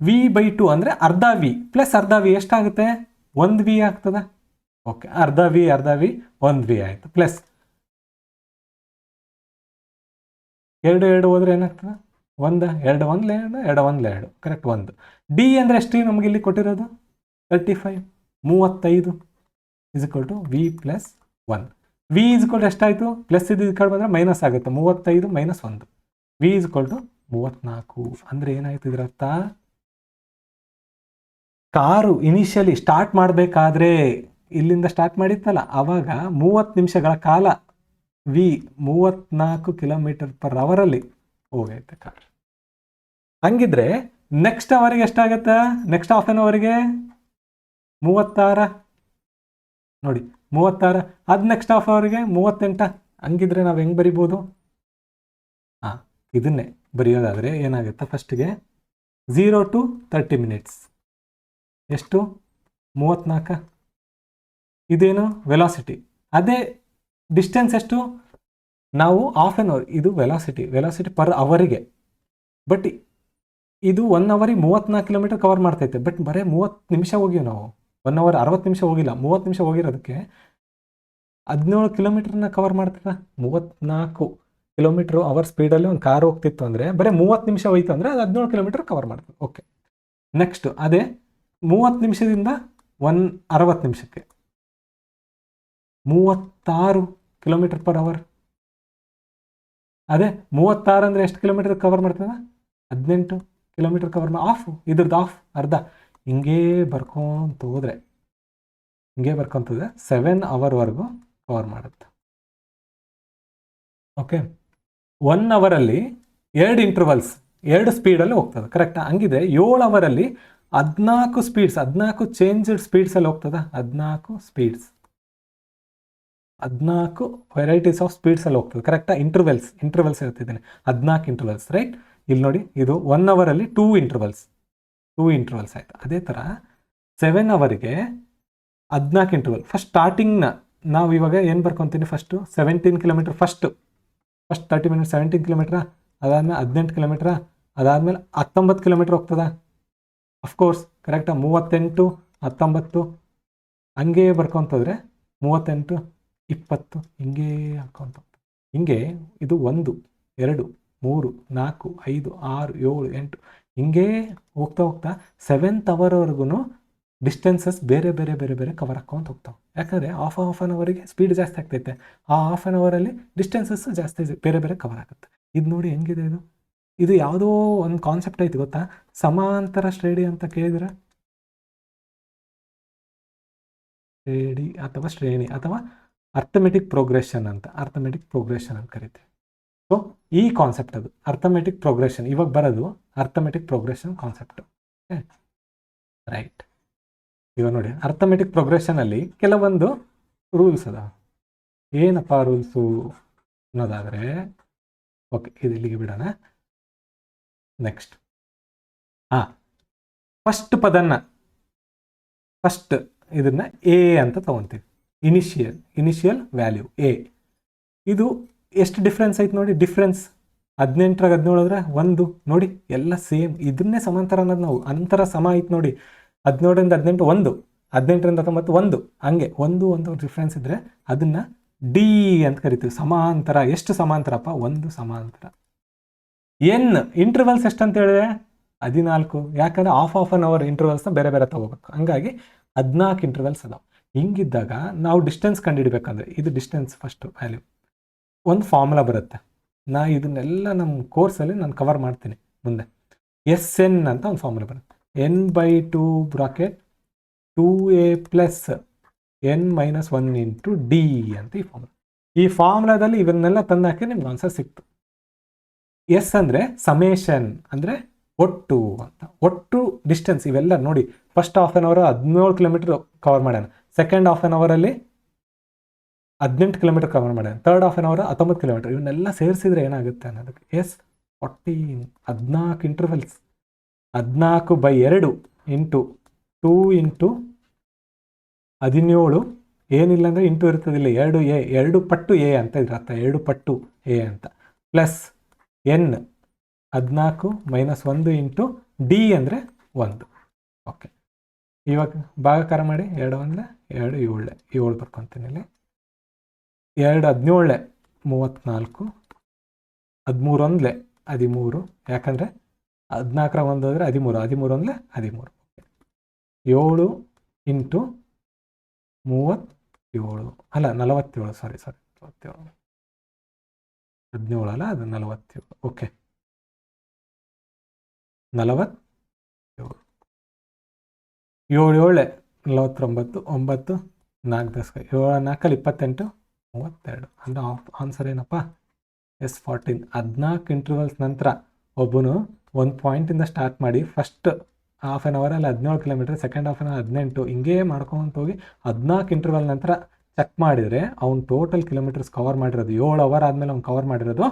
V/2 ಅಂದರೆ ಅರ್ಧ ವಿ ಪ್ಲಸ್ ಅರ್ಧ ವಿ ಎಷ್ಟಾಗುತ್ತೆ? 1 ವಿ ಆಗ್ತದ. ಓಕೆ, ಅರ್ಧ ವಿ 1 ವಿ ಆಯಿತು. ಪ್ಲಸ್ 2 ಹೋದ್ರೆ ಏನಾಗ್ತದೆ? 1 2 1 2 2 1 2 ಕರೆಕ್ಟ್ 1. ಡಿ ಅಂದರೆ ಎಷ್ಟು ನಮಗೆ ಇಲ್ಲಿ ಕೊಟ್ಟಿರೋದು? 35 = V ಪ್ಲಸ್ 1. ವಿ ಎಷ್ಟಾಯಿತು? ಪ್ಲಸ್ ಇದು ಕಡೆ ಬಂದರೆ ಮೈನಸ್ ಆಗುತ್ತೆ. 35 - 1. V = 34. ಅಂದರೆ ಏನಾಯ್ತು ಇದರ ಅರ್ಥ? ಕಾರು ಇನಿಷಿಯಲಿ ಸ್ಟಾರ್ಟ್ ಮಾಡಬೇಕಾದ್ರೆ ಇಲ್ಲಿಂದ ಸ್ಟಾರ್ಟ್ ಮಾಡಿತ್ತಲ್ಲ, ಆವಾಗ 30 ನಿಮಿಷಗಳ ಕಾಲ ವಿ 34 km/h ಅಲ್ಲಿ ಹೋಗೈತೆ ಕಾರ್. ಹಂಗಿದ್ರೆ ನೆಕ್ಸ್ಟ್ ಅವರಿಗೆ ಎಷ್ಟಾಗತ್ತೆ? ನೆಕ್ಸ್ಟ್ ಹಾಫ್ ಆನ್ ಅವರಿಗೆ 36 ನೋಡಿ, 36. ಅದು ನೆಕ್ಸ್ಟ್ ಹಾಫ್ ಅವರಿಗೆ 38. ಹಂಗಿದ್ರೆ ನಾವು ಹೆಂಗೆ ಬರಿಬೋದು? ಇದನ್ನೇ ಬರೆಯೋದಾದರೆ ಏನಾಗುತ್ತೆ? ಫಸ್ಟಿಗೆ 0 to 30 minutes ಎಷ್ಟು? 34. ಇದೇನು ವೆಲಾಸಿಟಿ. ಅದೇ ಡಿಸ್ಟೆನ್ಸ್ ಎಷ್ಟು? ನಾವು ಹಾಫ್ ಆನ್ ಅವರ್, ಇದು ವೆಲಾಸಿಟಿ ಪರ್ ಅವರಿಗೆ. ಬಟ್ ಇದು 1 ಅವರಿಗೆ 34 ಕಿಲೋಮೀಟರ್ ಕವರ್ ಮಾಡ್ತೈತೆ. ಬಟ್ ಬರೀ 30 ನಿಮಿಷ ಹೋಗಿವಿ ನಾವು. 1 ಅವರ್ 60 ನಿಮಿಷ ಹೋಗಿಲ್ಲ, 30 ನಿಮಿಷ ಹೋಗಿರೋದಕ್ಕೆ 17 ಕಿಲೋಮೀಟರ್ನ ಕವರ್ ಮಾಡ್ತದೆ. 34 km/h ಸ್ಪೀಡಲ್ಲಿ ಒಂದು ಕಾರ್ ಹೋಗ್ತಿತ್ತು ಅಂದರೆ ಬರೀ 30 ನಿಮಿಷ ಹೋಯ್ತು ಅಂದರೆ ಅದು 17 ಕಿಲೋಮೀಟರ್ ಕವರ್ ಮಾಡ್ತದೆ. ಓಕೆ, ನೆಕ್ಸ್ಟ್ ಅದೇ 30 ನಿಮಿಷದಿಂದ 60 ನಿಮಿಷಕ್ಕೆ 36 km/h. ಅದೇ 36 ಅಂದರೆ ಎಷ್ಟು ಕಿಲೋಮೀಟರ್ ಕವರ್ ಮಾಡ್ತದೆ? 18 ಕಿಲೋಮೀಟರ್ ಕವರ್ ಆಫ್. ಇದ್ರದ್ದು ಆಫ್ ಅರ್ಧ. ಹಿಂಗೇ ಬರ್ಕೊಂತ ಹೋದರೆ 7 ಅವರ್ವರೆಗೂ ಕವರ್ ಮಾಡುತ್ತೆ. ಓಕೆ, 1 ಅವರಲ್ಲಿ 2 ಇಂಟರ್ವಲ್ಸ್ 2 ಸ್ಪೀಡಲ್ಲಿ ಹೋಗ್ತದೆ ಕರೆಕ್ಟಾ. ಹಂಗಿದ್ರೆ 7 ಅವರಲ್ಲಿ 14 ಸ್ಪೀಡ್ಸ್, 14 ಚೇಂಜ್ಡ್ ಸ್ಪೀಡ್ಸಲ್ಲಿ ಹೋಗ್ತದೆ. 14 ವೆರೈಟೀಸ್ ಆಫ್ ಸ್ಪೀಡ್ಸಲ್ಲಿ ಹೋಗ್ತದೆ ಕರೆಕ್ಟಾ. ಇಂಟರ್ವಲ್ಸ್ ಹೇಳ್ತಿದ್ದೇನೆ, 14 ಇಂಟರ್ವಲ್ಸ್ ರೈಟ್. ಇಲ್ಲಿ ನೋಡಿ, ಇದು 1 ಅವರಲ್ಲಿ 2 ಇಂಟರ್ವಲ್ಸ್ ಆಯಿತು. ಅದೇ ಥರ 7 ಅವರಿಗೆ 14 ಇಂಟರ್ವಲ್. ಫಸ್ಟ್ ಸ್ಟಾರ್ಟಿಂಗ್ನ ನಾವು ಇವಾಗ ಏನು ಬರ್ಕೊತೀನಿ? ಫಸ್ಟು 17 ಕಿಲೋಮೀಟರ್ ಫಸ್ಟ್ 30 ಮಿನಿಟ್ಸ್ 17 ಕಿಲೋಮೀಟ್ರಾ, ಅದಾದಮೇಲೆ 18 ಕಿಲೋಮೀಟ್ರಾ, ಅದಾದಮೇಲೆ 19 ಕಿಲೋಮೀಟ್ರ್ ಹೋಗ್ತದ ಅಫ್ಕೋರ್ಸ್ ಕರೆಕ್ಟಾ. 38 19 ಹಂಗೆ ಬರ್ಕೊತಂದ್ರೆ 38 20 ಹಿಂಗೇ ಹಾಕ್ಕೊಂತ ಹಿಂಗೆ ಇದು 1 2 3 4 5 6 7 8 ಹಿಂಗೇ ಹೋಗ್ತಾ 7th ಅವರ್ವರೆಗೂ ಡಿಸ್ಟೆನ್ಸಸ್ ಬೇರೆ ಕವರ್ ಹಾಕ್ಕೊಂತ ಹೋಗ್ತಾವೆ. ಯಾಕಂದರೆ ಹಾಫ್ ಆನ್ ಅವರಿಗೆ ಸ್ಪೀಡ್ ಜಾಸ್ತಿ ಆಗ್ತೈತೆ, ಆ ಹಾಫ್ ಆನ್ ಅವರಲ್ಲಿ ಡಿಸ್ಟೆನ್ಸಸ್ ಜಾಸ್ತಿ ಬೇರೆ ಕವರ್ ಆಗುತ್ತೆ. ಇದು ನೋಡಿ ಹೆಂಗಿದೆ ಇದು ಯಾವುದೋ ಒಂದು ಕಾನ್ಸೆಪ್ಟ್ ಐತಿ ಗೊತ್ತಾ? ಸಮಾಂತರ ಶ್ರೇಣಿ ಅಂತ ಕೇಳಿದ್ರೆ, ಶ್ರೇಣಿ ಅಥವಾ ಅರ್ಥಮೆಟಿಕ್ ಪ್ರೋಗ್ರೆಷನ್ ಅಂತ ಕರಿತೀವಿ. ಸೊ ಈ ಕಾನ್ಸೆಪ್ಟ್ ಅದು ಅರ್ಥಮೆಟಿಕ್ ಪ್ರೋಗ್ರೆಷನ್. ಇವಾಗ ಬರೋದು ಅರ್ಥಮೆಟಿಕ್ ಪ್ರೋಗ್ರೆಷನ್ ಕಾನ್ಸೆಪ್ಟ್. ರೈಟ್. ಇವಾಗ ನೋಡಿ, ಅರ್ಥಮೆಟಿಕ್ ಪ್ರೋಗ್ರೆಷನಲ್ಲಿ ಕೆಲವೊಂದು ರೂಲ್ಸ್ ಅದ. ಏನಪ್ಪ ರೂಲ್ಸು ಅನ್ನೋದಾದರೆ, ಓಕೆ ಇದು ಇಲ್ಲಿಗೆ ಬಿಡೋಣ. ನೆಕ್ಸ್ಟ್ ಫಸ್ಟ್ ಇದನ್ನ ಎ ಅಂತ ತಗೊತೀವಿ. Initial value A. ಇದು ಎಷ್ಟು ಡಿಫ್ರೆನ್ಸ್ ಐತೆ ನೋಡಿ. ಡಿಫ್ರೆನ್ಸ್ 18 17 1 ನೋಡಿ, ಎಲ್ಲ ಸೇಮ್. ಇದನ್ನೇ ಸಮಾಂತರ ಅನ್ನೋದು ನಾವು. ಅಂತರ ಸಮ ಐತೆ ನೋಡಿ. 17 18 1, 18 19 1, ಹಂಗೆ 1 ಡಿಫ್ರೆನ್ಸ್ ಇದ್ದರೆ ಅದನ್ನು ಡಿ ಅಂತ ಕರಿತೀವಿ. ಸಮಾಂತರ. ಎಷ್ಟು ಸಮಾಂತರಪ್ಪ? 1 ಸಮಾಂತರ. ಎನ್ ಇಂಟರ್ವಲ್ಸ್ ಎಷ್ಟು ಅಂತ ಹೇಳಿದ್ರೆ 14. ಯಾಕಂದರೆ ಹಾಫ್ ಆನ್ ಅವರ್ ಇಂಟರ್ವಲ್ಸ್ನ ಬೇರೆ ತಗೋಬೇಕು. ಹಂಗಾಗಿ 14 ಇಂಟರ್ವಲ್ಸ್ ಅದಾವೆ. ಹಿಂಗಿದ್ದಾಗ ನಾವು ಡಿಸ್ಟೆನ್ಸ್ ಕಂಡುಹಿಡಬೇಕಂದ್ರೆ, ಇದು ಡಿಸ್ಟೆನ್ಸ್ ಫಸ್ಟ್ ವ್ಯಾಲ್ಯೂ. ಒಂದು ಫಾರ್ಮುಲಾ ಬರುತ್ತೆ. ಇದನ್ನೆಲ್ಲ ನಮ್ಮ ಕೋರ್ಸಲ್ಲಿ ನಾನು ಕವರ್ ಮಾಡ್ತೀನಿ ಮುಂದೆ. SN ಅಂತ ಒಂದು ಫಾರ್ಮುಲಾ ಬರುತ್ತೆ. n/2 bracket 2a plus n - 1 into D ಅಂತ ಈ ಫಾರ್ಮುಲಾದಲ್ಲಿ ಇವನ್ನೆಲ್ಲ ತಂದಾಕಿ ನಿಮ್ಗೆ ಆನ್ಸರ್ ಸಿಕ್ತು. ಎಸ್ ಅಂದರೆ ಸಮೇಷನ್, ಅಂದರೆ ಒಟ್ಟು ಅಂತ. ಒಟ್ಟು ಡಿಸ್ಟೆನ್ಸ್ ಇವೆಲ್ಲ ನೋಡಿ, first half an hour 17 kilometre cover ಮಾಡ್ಯಾನ, ಸೆಕೆಂಡ್ ಹಾಫ್ ಆನ್ ಅವರಲ್ಲಿ 18 ಕಿಲೋಮೀಟರ್ ಕವರ್ ಮಾಡ್ಯಾನ, third half an hour 19 kilometre. ಇವನ್ನೆಲ್ಲ ಸೇರಿಸಿದ್ರೆ ಏನಾಗುತ್ತೆ ಅನ್ನೋದಕ್ಕೆ 14 14 ಇಂಟರ್ವಲ್ಸ್, 14/2 ಇಂಟು 2 ಇಂಟು 17 ಏನಿಲ್ಲ ಅಂದರೆ ಇಂಟು ಇರ್ತದಿಲ್ಲ, 2 ಪಟ್ಟು ಎ ಅಂತ ಇದ್ರ ಅರ್ಥ, 2 ಪಟ್ಟು ಎ ಅಂತ, ಪ್ಲಸ್ ಎನ್ 14 - 1 ಇಂಟು ಡಿ ಅಂದರೆ 1. ಓಕೆ, ಇವಾಗ ಭಾಗಾಕಾರ ಮಾಡಿ, 2 1 2 7 ಬರ್ಕೊತೀನಿ ಇಲ್ಲಿ, 2 17 34, 13 1 13, ಯಾಕಂದರೆ 14 1 ಅಂದರೆ 13, 13 1 13, 7 ಇಂಟು 37 ಅಲ್ಲ 47, ಸಾರಿ 47, 17 ಅಲ್ಲ ಅದು 47. ಓಕೆ, 47, 7 7 49, 9 4 10 7 4 28 32. ಅಂದರೆ ಆನ್ಸರ್ ಏನಪ್ಪ? S14. 14 ಇಂಟರ್ವಲ್ಸ್ ನಂತರ ಒಬ್ಬನು ಒಂದು ಪಾಯಿಂಟಿಂದ ಸ್ಟಾರ್ಟ್ ಮಾಡಿ ಫಸ್ಟ್ ಹಾಫ್ ಆನ್ ಅವರಲ್ಲಿ 17 kilometre, second half an hour 18, ಹಿಂಗೇ ಮಾಡ್ಕೊಂತ ಹೋಗಿ 14 ಇಂಟರ್ವಲ್ ನಂತರ ಚೆಕ್ ಮಾಡಿದರೆ ಅವ್ನು ಟೋಟಲ್ ಕಿಲೋಮೀಟರ್ಸ್ ಕವರ್ ಮಾಡಿರೋದು 7 ಅವರ್ ಆದಮೇಲೆ ಅವ್ನು ಕವರ್ ಮಾಡಿರೋದು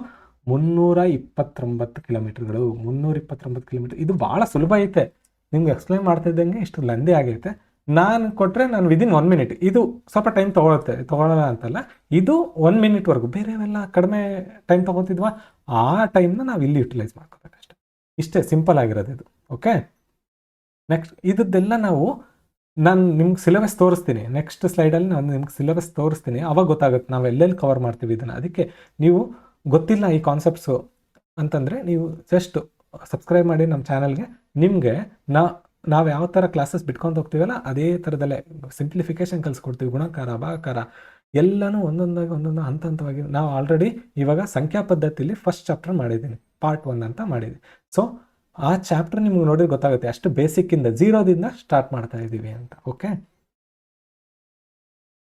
329 ಕಿಲೋಮೀಟರ್ಗಳು. 329 ಕಿಲೋಮೀಟರ್. ಇದು ಭಾಳ ಸುಲಭ ಐತೆ, ನಿಮ್ಗೆ ಎಕ್ಸ್ಪ್ಲೈನ್ ಮಾಡ್ತಾ ಇದ್ದಂಗೆ ಇಷ್ಟು ಲೆಂದಿ ಆಗೈತೆ. ನಾನು ಕೊಟ್ಟರೆ ನಾನು ವಿದಿನ್ 1 ಮಿನಿಟ್, ಇದು ಸ್ವಲ್ಪ ಟೈಮ್ ತೊಗೊಳ್ಳಲ್ಲ ಅಂತಲ್ಲ, ಇದು 1 ಮಿನಿಟ್ವರೆಗೂ. ಬೇರೆವೆಲ್ಲ ಕಡಿಮೆ ಟೈಮ್ ತೊಗೊತಿದ್ವಾ, ಆ ಟೈಮ್ನ ನಾವು ಇಲ್ಲಿ ಯುಟಿಲೈಸ್ ಮಾಡ್ಕೋಬೇಕಷ್ಟೆ. ಇಷ್ಟೇ ಸಿಂಪಲ್ ಆಗಿರೋದು ಇದು. ಓಕೆ, ನೆಕ್ಸ್ಟ್ ಇದದ್ದೆಲ್ಲ ನಾನು ನಿಮ್ಗೆ ಸಿಲೆಬಸ್ ತೋರಿಸ್ತೀನಿ, ನೆಕ್ಸ್ಟ್ ಸ್ಲೈಡಲ್ಲಿ ನಾನು ನಿಮ್ಗೆ ಸಿಲೆಬಸ್ ತೋರಿಸ್ತೀನಿ, ಅವಾಗ ಗೊತ್ತಾಗುತ್ತೆ ನಾವು ಎಲ್ಲೆಲ್ಲಿ ಕವರ್ ಮಾಡ್ತೀವಿ ಇದನ್ನು. ಅದಕ್ಕೆ ನೀವು ಗೊತ್ತಿಲ್ಲ ಈ ಕಾನ್ಸೆಪ್ಟ್ಸು ಅಂತಂದರೆ ನೀವು ಜಸ್ಟ್ ಸಬ್ಸ್ಕ್ರೈಬ್ ಮಾಡಿ ನಮ್ಮ ಚಾನಲ್ಗೆ. ನಿಮಗೆ ನಾವು ಯಾವ ಥರ ಕ್ಲಾಸಸ್ ಬಿಟ್ಕೊಂಡು ಹೋಗ್ತೀವಲ್ಲ ಅದೇ ಥರದಲ್ಲೇ ಸಿಂಪ್ಲಿಫಿಕೇಶನ್ ಕಲಿಸ್ಕೊಡ್ತೀವಿ, ಗುಣಾಕಾರ ಭಾಗಾಕಾರ ಎಲ್ಲನೂ ಒಂದೊಂದು ಹಂತವಾಗಿ. ನಾವು ಆಲ್ರೆಡಿ ಇವಾಗ ಸಂಖ್ಯಾ ಪದ್ಧತಿಯಲ್ಲಿ ಫಸ್ಟ್ ಚಾಪ್ಟರ್ ಮಾಡಿದ್ದೀನಿ, ಪಾರ್ಟ್ 1 ಅಂತ ಮಾಡಿದ್ದೀನಿ. ಸೊ ಆ ಚಾಪ್ಟರ್ ನಿಮ್ಗೆ ನೋಡಿದ್ರೆ ಗೊತ್ತಾಗುತ್ತೆ, ಅಷ್ಟು ಬೇಸಿಕ್ಕಿಂದ 0ದಿಂದ ಸ್ಟಾರ್ಟ್ ಮಾಡ್ತಾ ಇದ್ದೀವಿ ಅಂತ. ಓಕೆ,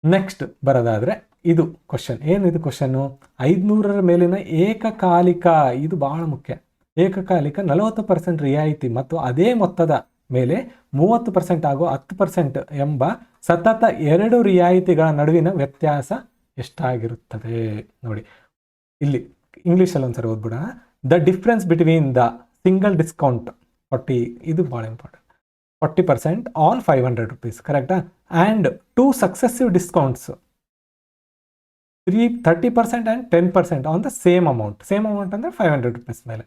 ನೆಕ್ಸ್ಟ್ ಬರೋದಾದರೆ ಇದು ಕ್ವಶನ್. ಏನಿದು ಕ್ವಶನ್ನು? 500ರ ಮೇಲಿನ ಏಕಕಾಲಿಕ, ಇದು ಬಹಳ ಮುಖ್ಯ. ಏಕಕಾಲಿಕ 40% ರಿಯಾಯಿತಿ ಮತ್ತು ಅದೇ ಮೊತ್ತದ ಮೇಲೆ 30% ಹಾಗೂ 10% ಎಂಬ ಸತತ 2 ರಿಯಾಯಿತಿಗಳ ನಡುವಿನ ವ್ಯತ್ಯಾಸ ಎಷ್ಟಾಗಿರುತ್ತದೆ? ನೋಡಿ ಇಲ್ಲಿ ಇಂಗ್ಲೀಷಲ್ಲಿ ಒಂದ್ಸರಿ ಓದ್ಬಿಡೋಣ. The difference between the single discount 40, ಇದು ಭಾಳ ಇಂಪಾರ್ಟೆಂಟ್, 40% ಆನ್ 500 rupees, ಕರೆಕ್ಟಾ? And 2 successive discounts 30% and 10% on the same amount. Same amount ಅಂದರೆ 500 rupees ಮೇಲೆ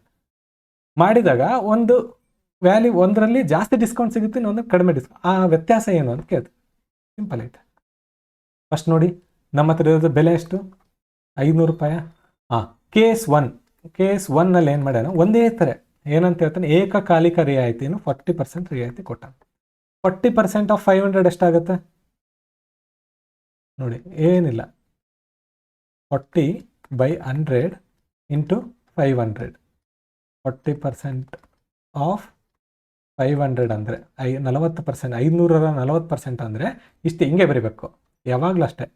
ಮಾಡಿದಾಗ ಒಂದು ವ್ಯಾಲ್ಯೂ, ಒಂದರಲ್ಲಿ ಜಾಸ್ತಿ ಡಿಸ್ಕೌಂಟ್ ಸಿಗುತ್ತೆ, ಇನ್ನೊಂದು ಕಡಿಮೆ ಡಿಸ್ಕೌಂಟ್. ಆ ವ್ಯತ್ಯಾಸ ಏನು ಅಂತ ಕೇಳ್ತೀವಿ. ಸಿಂಪಲ್ ಐತೆ. ಫಸ್ಟ್ ನೋಡಿ, ನಮ್ಮ ಹತ್ರ ಇರೋದು ಬೆಲೆ ಎಷ್ಟು? 500 ರೂಪಾಯಿ. ಕೇಸ್ 1ನಲ್ಲಿ ಏನು ಮಾಡ್ಯಾನ? ಒಂದೇ ಥರ ಏನಂತ ಹೇಳ್ತಾನೆ, ಏಕಕಾಲಿಕ ರಿಯಾಯಿತಿಯನ್ನು 40% ರಿಯಾಯಿತಿ ಕೊಟ್ಟ. 40% ಆಫ್ 500 ಎಷ್ಟಾಗುತ್ತೆ ನೋಡಿ? ಏನಿಲ್ಲ, 40/100 ಇಂಟು 500. 40% ಆಫ್ 500 ಅಂದರೆ 40%. 500ರ 40% ಅಂದರೆ ಇಷ್ಟು, ಹಿಂಗೆ ಬರೀಬೇಕು ಯಾವಾಗಲೂ ಅಷ್ಟೇ.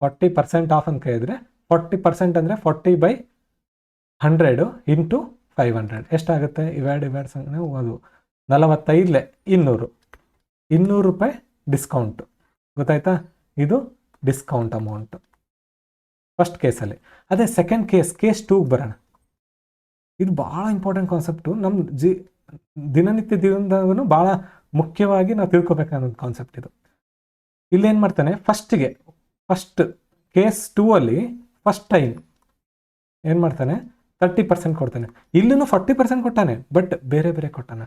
40% ಆಫ್ ಅಂತ ಕೇಳಿದ್ರೆ 40% ಅಂದರೆ 40/100 ಇಂಟು 500 ಎಷ್ಟಾಗುತ್ತೆ? ಇವ್ಯಾಡು ಅದು 45 200 ರೂಪಾಯಿ ಡಿಸ್ಕೌಂಟು. ಗೊತ್ತಾಯ್ತಾ? ಇದು ಡಿಸ್ಕೌಂಟ್ ಅಮೌಂಟು ಫಸ್ಟ್ ಕೇಸಲ್ಲಿ. ಅದೇ ಸೆಕೆಂಡ್ ಕೇಸ್ 2ಗೆ ಬರೋಣ. ಇದು ಭಾಳ ಇಂಪಾರ್ಟೆಂಟ್ ಕಾನ್ಸೆಪ್ಟು, ನಮ್ಮ ದಿನನಿತ್ಯ ಜೀವನದಾಗೂ ಭಾಳ ಮುಖ್ಯವಾಗಿ ನಾವು ತಿಳ್ಕೊಬೇಕನ್ನೋ ಕಾನ್ಸೆಪ್ಟ್ ಇದು. ಇಲ್ಲೇನು ಮಾಡ್ತಾನೆ, ಫಸ್ಟ್ ಕೇಸ್ 2ಅಲ್ಲಿ ಫಸ್ಟ್ ಟೈಮ್ ಏನು ಮಾಡ್ತಾನೆ, 30% ಕೊಡ್ತಾನೆ. ಇಲ್ಲೂ 40% ಕೊಟ್ಟಾನೆ, ಬಟ್ ಬೇರೆ ಕೊಟ್ಟಾನೆ.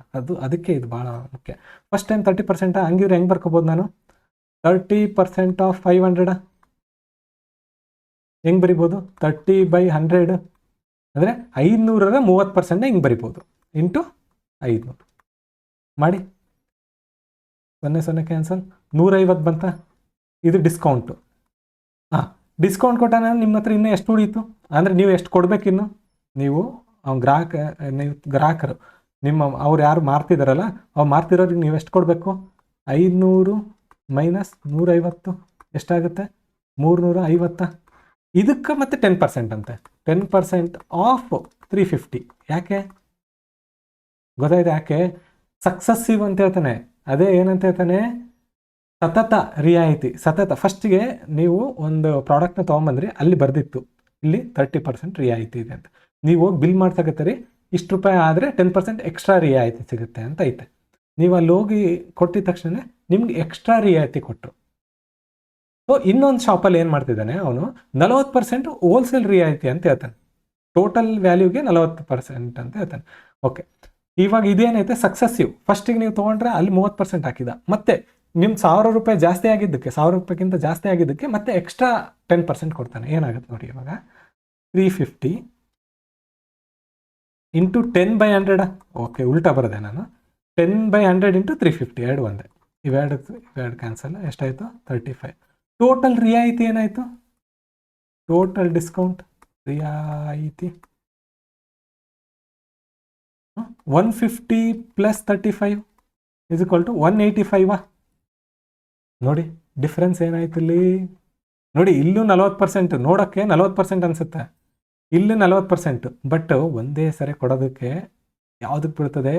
ಅದಕ್ಕೆ ಇದು ಭಾಳ ಮುಖ್ಯ. ಫಸ್ಟ್ ಟೈಮ್ 30%, ಹಂಗಿದ್ರೆ ಹೆಂಗೆ ಬರ್ಕೋಬೋದು ನಾನು? 30% ಆಫ್ 500 ಹೆಂಗೆ ಬರಿಬೋದು? 30/100 ಅಂದರೆ 500ರ 30% ಹಿಂಗೆ ಬರಿಬೋದು, ಇಂಟು 500 ಮಾಡಿ. 0 ಕ್ಯಾನ್ಸಲ್, 150 ಬಂತ. ಇದು ಡಿಸ್ಕೌಂಟು. ಡಿಸ್ಕೌಂಟ್ ಕೊಟ್ಟಾನ. ನಿಮ್ಮ ಹತ್ರ ಇನ್ನೂ ಎಷ್ಟು ಉಳೀತು ಅಂದರೆ ನೀವು ಎಷ್ಟು ಕೊಡಬೇಕಿನ್ನು? ನೀವು ಗ್ರಾಹಕರು, ಅವ್ರು ಯಾರು ಮಾರ್ತಿದಾರಲ್ಲ, ಅವ್ರು ಮಾರ್ತಿರೋರಿಗೆ ನೀವು ಎಷ್ಟು ಕೊಡಬೇಕು? 500 ಮೈನಸ್ 150 ಎಷ್ಟಾಗುತ್ತೆ? 350. ಇದಕ್ಕೆ ಮತ್ತೆ 10% ಅಂತೆ. 10% ಆಫ್ 350. ಯಾಕೆ? ಗೊತ್ತಾಯ್ತು ಯಾಕೆ? ಸಕ್ಸಸ್ಸಿವ್ ಅಂತ ಹೇಳ್ತಾನೆ. ಅದೇ ಏನಂತ ಹೇಳ್ತಾನೆ? ಸತತ ರಿಯಾಯಿತಿ. ಸತತ ಫಸ್ಟಿಗೆ ನೀವು ಒಂದು ಪ್ರಾಡಕ್ಟ್ನ ತೊಗೊಂಬಂದ್ರಿ, ಅಲ್ಲಿ ಬರ್ದಿತ್ತು ಇಲ್ಲಿ 30% ರಿಯಾಯಿತಿ ಇದೆ ಅಂತ. ನೀವು ಹೋಗಿ ಬಿಲ್ ಮಾಡ್ಸಕತ್ತೀರಿ, ಇಷ್ಟು ರೂಪಾಯಿ ಆದರೆ 10% ಎಕ್ಸ್ಟ್ರಾ ರಿಯಾಯಿತಿ ಸಿಗುತ್ತೆ ಅಂತ ಐತೆ. ನೀವು ಅಲ್ಲಿ ಹೋಗಿ ಕೊಟ್ಟಿದ ತಕ್ಷಣ ನಿಮ್ಗೆ ಎಕ್ಸ್ಟ್ರಾ ರಿಯಾಯಿತಿ ಕೊಟ್ಟರು. ಸೊ ಇನ್ನೊಂದು ಶಾಪಲ್ಲಿ ಏನು ಮಾಡ್ತಿದ್ದಾನೆ ಅವನು, 40% ಹೋಲ್ಸೇಲ್ ರಿಯಾಯಿತಿ ಅಂತ ಹೇಳ್ತಾನೆ. ಟೋಟಲ್ ವ್ಯಾಲ್ಯೂಗೆ 40% ಅಂತ ಹೇಳ್ತಾನೆ. ಓಕೆ, ಇವಾಗ ಇದೇನೈತೆ ಸಕ್ಸಸ್ಸಿವ್. ಫಸ್ಟಿಗೆ ನೀವು ತೊಗೊಂಡ್ರೆ ಅಲ್ಲಿ 30% ಹಾಕಿದ, ಮತ್ತೆ ನಿಮ್ಮ 1000 ರೂಪಾಯಿ ಜಾಸ್ತಿ ಆಗಿದ್ದಕ್ಕೆ, 1000 ರೂಪಾಯಿಗಿಂತ ಜಾಸ್ತಿ ಆಗಿದ್ದಕ್ಕೆ ಮತ್ತೆ ಎಕ್ಸ್ಟ್ರಾ 10% ಕೊಡ್ತಾನೆ. ಏನಾಗುತ್ತೆ ನೋಡಿ ಇವಾಗ, 350 ಇಂಟು 10/100. ಓಕೆ, ಉಲ್ಟಾ ಬರದೆ ನಾನು. 10/100 ಇಂಟು 350, ಎರಡು ಒಂದೇ. ಇವೆರಡು ಕ್ಯಾನ್ಸಲ್. ಎಷ್ಟಾಯಿತು? 35. ಟೋಟಲ್ ರಿಯಾಯಿತಿ ಏನಾಯಿತು? ಟೋಟಲ್ ಡಿಸ್ಕೌಂಟ್ ರಿಯಾಯಿತಿ 150 ಪ್ಲಸ್ 35 ಇಸ್ ಈಕ್ವಲ್ ಟು 185. ನೋಡಿ ಡಿಫ್ರೆನ್ಸ್ ಏನಾಯ್ತು ಇಲ್ಲಿ ನೋಡಿ. ಇಲ್ಲೂ 40%, ನೋಡೋಕ್ಕೆ 40% ಅನಿಸುತ್ತೆ, ಇಲ್ಲಿ 40%. ಬಟ್ ಒಂದೇ ಸರಿ ಕೊಡೋದಕ್ಕೆ ಯಾವುದಕ್ಕೆ ಬೀಳ್ತದೆ?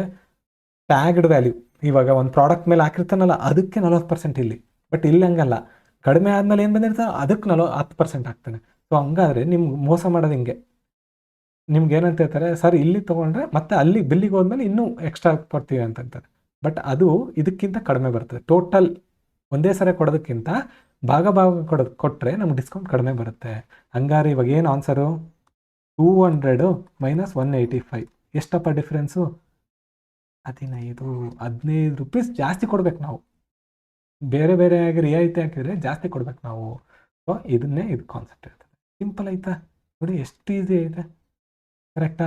Tagged value. ಇವಾಗ ಒಂದು ಪ್ರಾಡಕ್ಟ್ ಮೇಲೆ ಹಾಕಿರ್ತಾನಲ್ಲ ಅದಕ್ಕೆ 40% ಇಲ್ಲಿ. ಬಟ್ ಇಲ್ಲಿ ಹಂಗಲ್ಲ, ಕಡಿಮೆ ಆದಮೇಲೆ ಏನು ಬಂದಿರ್ತಾನೆ ಅದಕ್ಕೆ 10% ಆಗ್ತಾನೆ. ಸೊ ಹಂಗಾದ್ರೆ ನಿಮ್ಗೆ ಮೋಸ ಮಾಡೋದು ಹಿಂಗೆ. ನಿಮ್ಗೆ ಏನಂತ ಹೇಳ್ತಾರೆ, ಸರ್ ಇಲ್ಲಿ ತೊಗೊಂಡ್ರೆ ಮತ್ತೆ ಅಲ್ಲಿ ಬಿಲ್ಲಿಗೆ ಹೋದ್ಮೇಲೆ ಇನ್ನೂ ಎಕ್ಸ್ಟ್ರಾ ಕೊಡ್ತೀವಿ ಅಂತಂತಾರೆ. ಬಟ್ ಅದು ಇದಕ್ಕಿಂತ ಕಡಿಮೆ ಬರ್ತದೆ. ಟೋಟಲ್ ಒಂದೇ ಸರಿ ಕೊಡೋದಕ್ಕಿಂತ ಭಾಗ ಕೊಟ್ಟರೆ ನಮ್ಗೆ ಡಿಸ್ಕೌಂಟ್ ಕಡಿಮೆ ಬರುತ್ತೆ. ಹಂಗಾರೆ ಇವಾಗ ಏನು ಆನ್ಸರು? 200 ಮೈನಸ್ 185. ಎಷ್ಟಪ್ಪ ಡಿಫ್ರೆನ್ಸು? 15 ರೂಪೀಸ್ ಜಾಸ್ತಿ ಕೊಡ್ಬೇಕು ನಾವು. ಬೇರೆ ಬೇರೆಯಾಗಿ ರಿಯಾಯಿತಿ ಹಾಕಿದರೆ ಜಾಸ್ತಿ ಕೊಡ್ಬೇಕು ನಾವು. ಸೊ ಇದನ್ನೇ ಇದು ಕಾನ್ಸೆಪ್ಟ್ ಇರ್ತದೆ. ಸಿಂಪಲ್ ಆಯ್ತಾ ನೋಡಿ, ಎಷ್ಟು ಈಸಿ ಐತೆ. ಕರೆಕ್ಟಾ?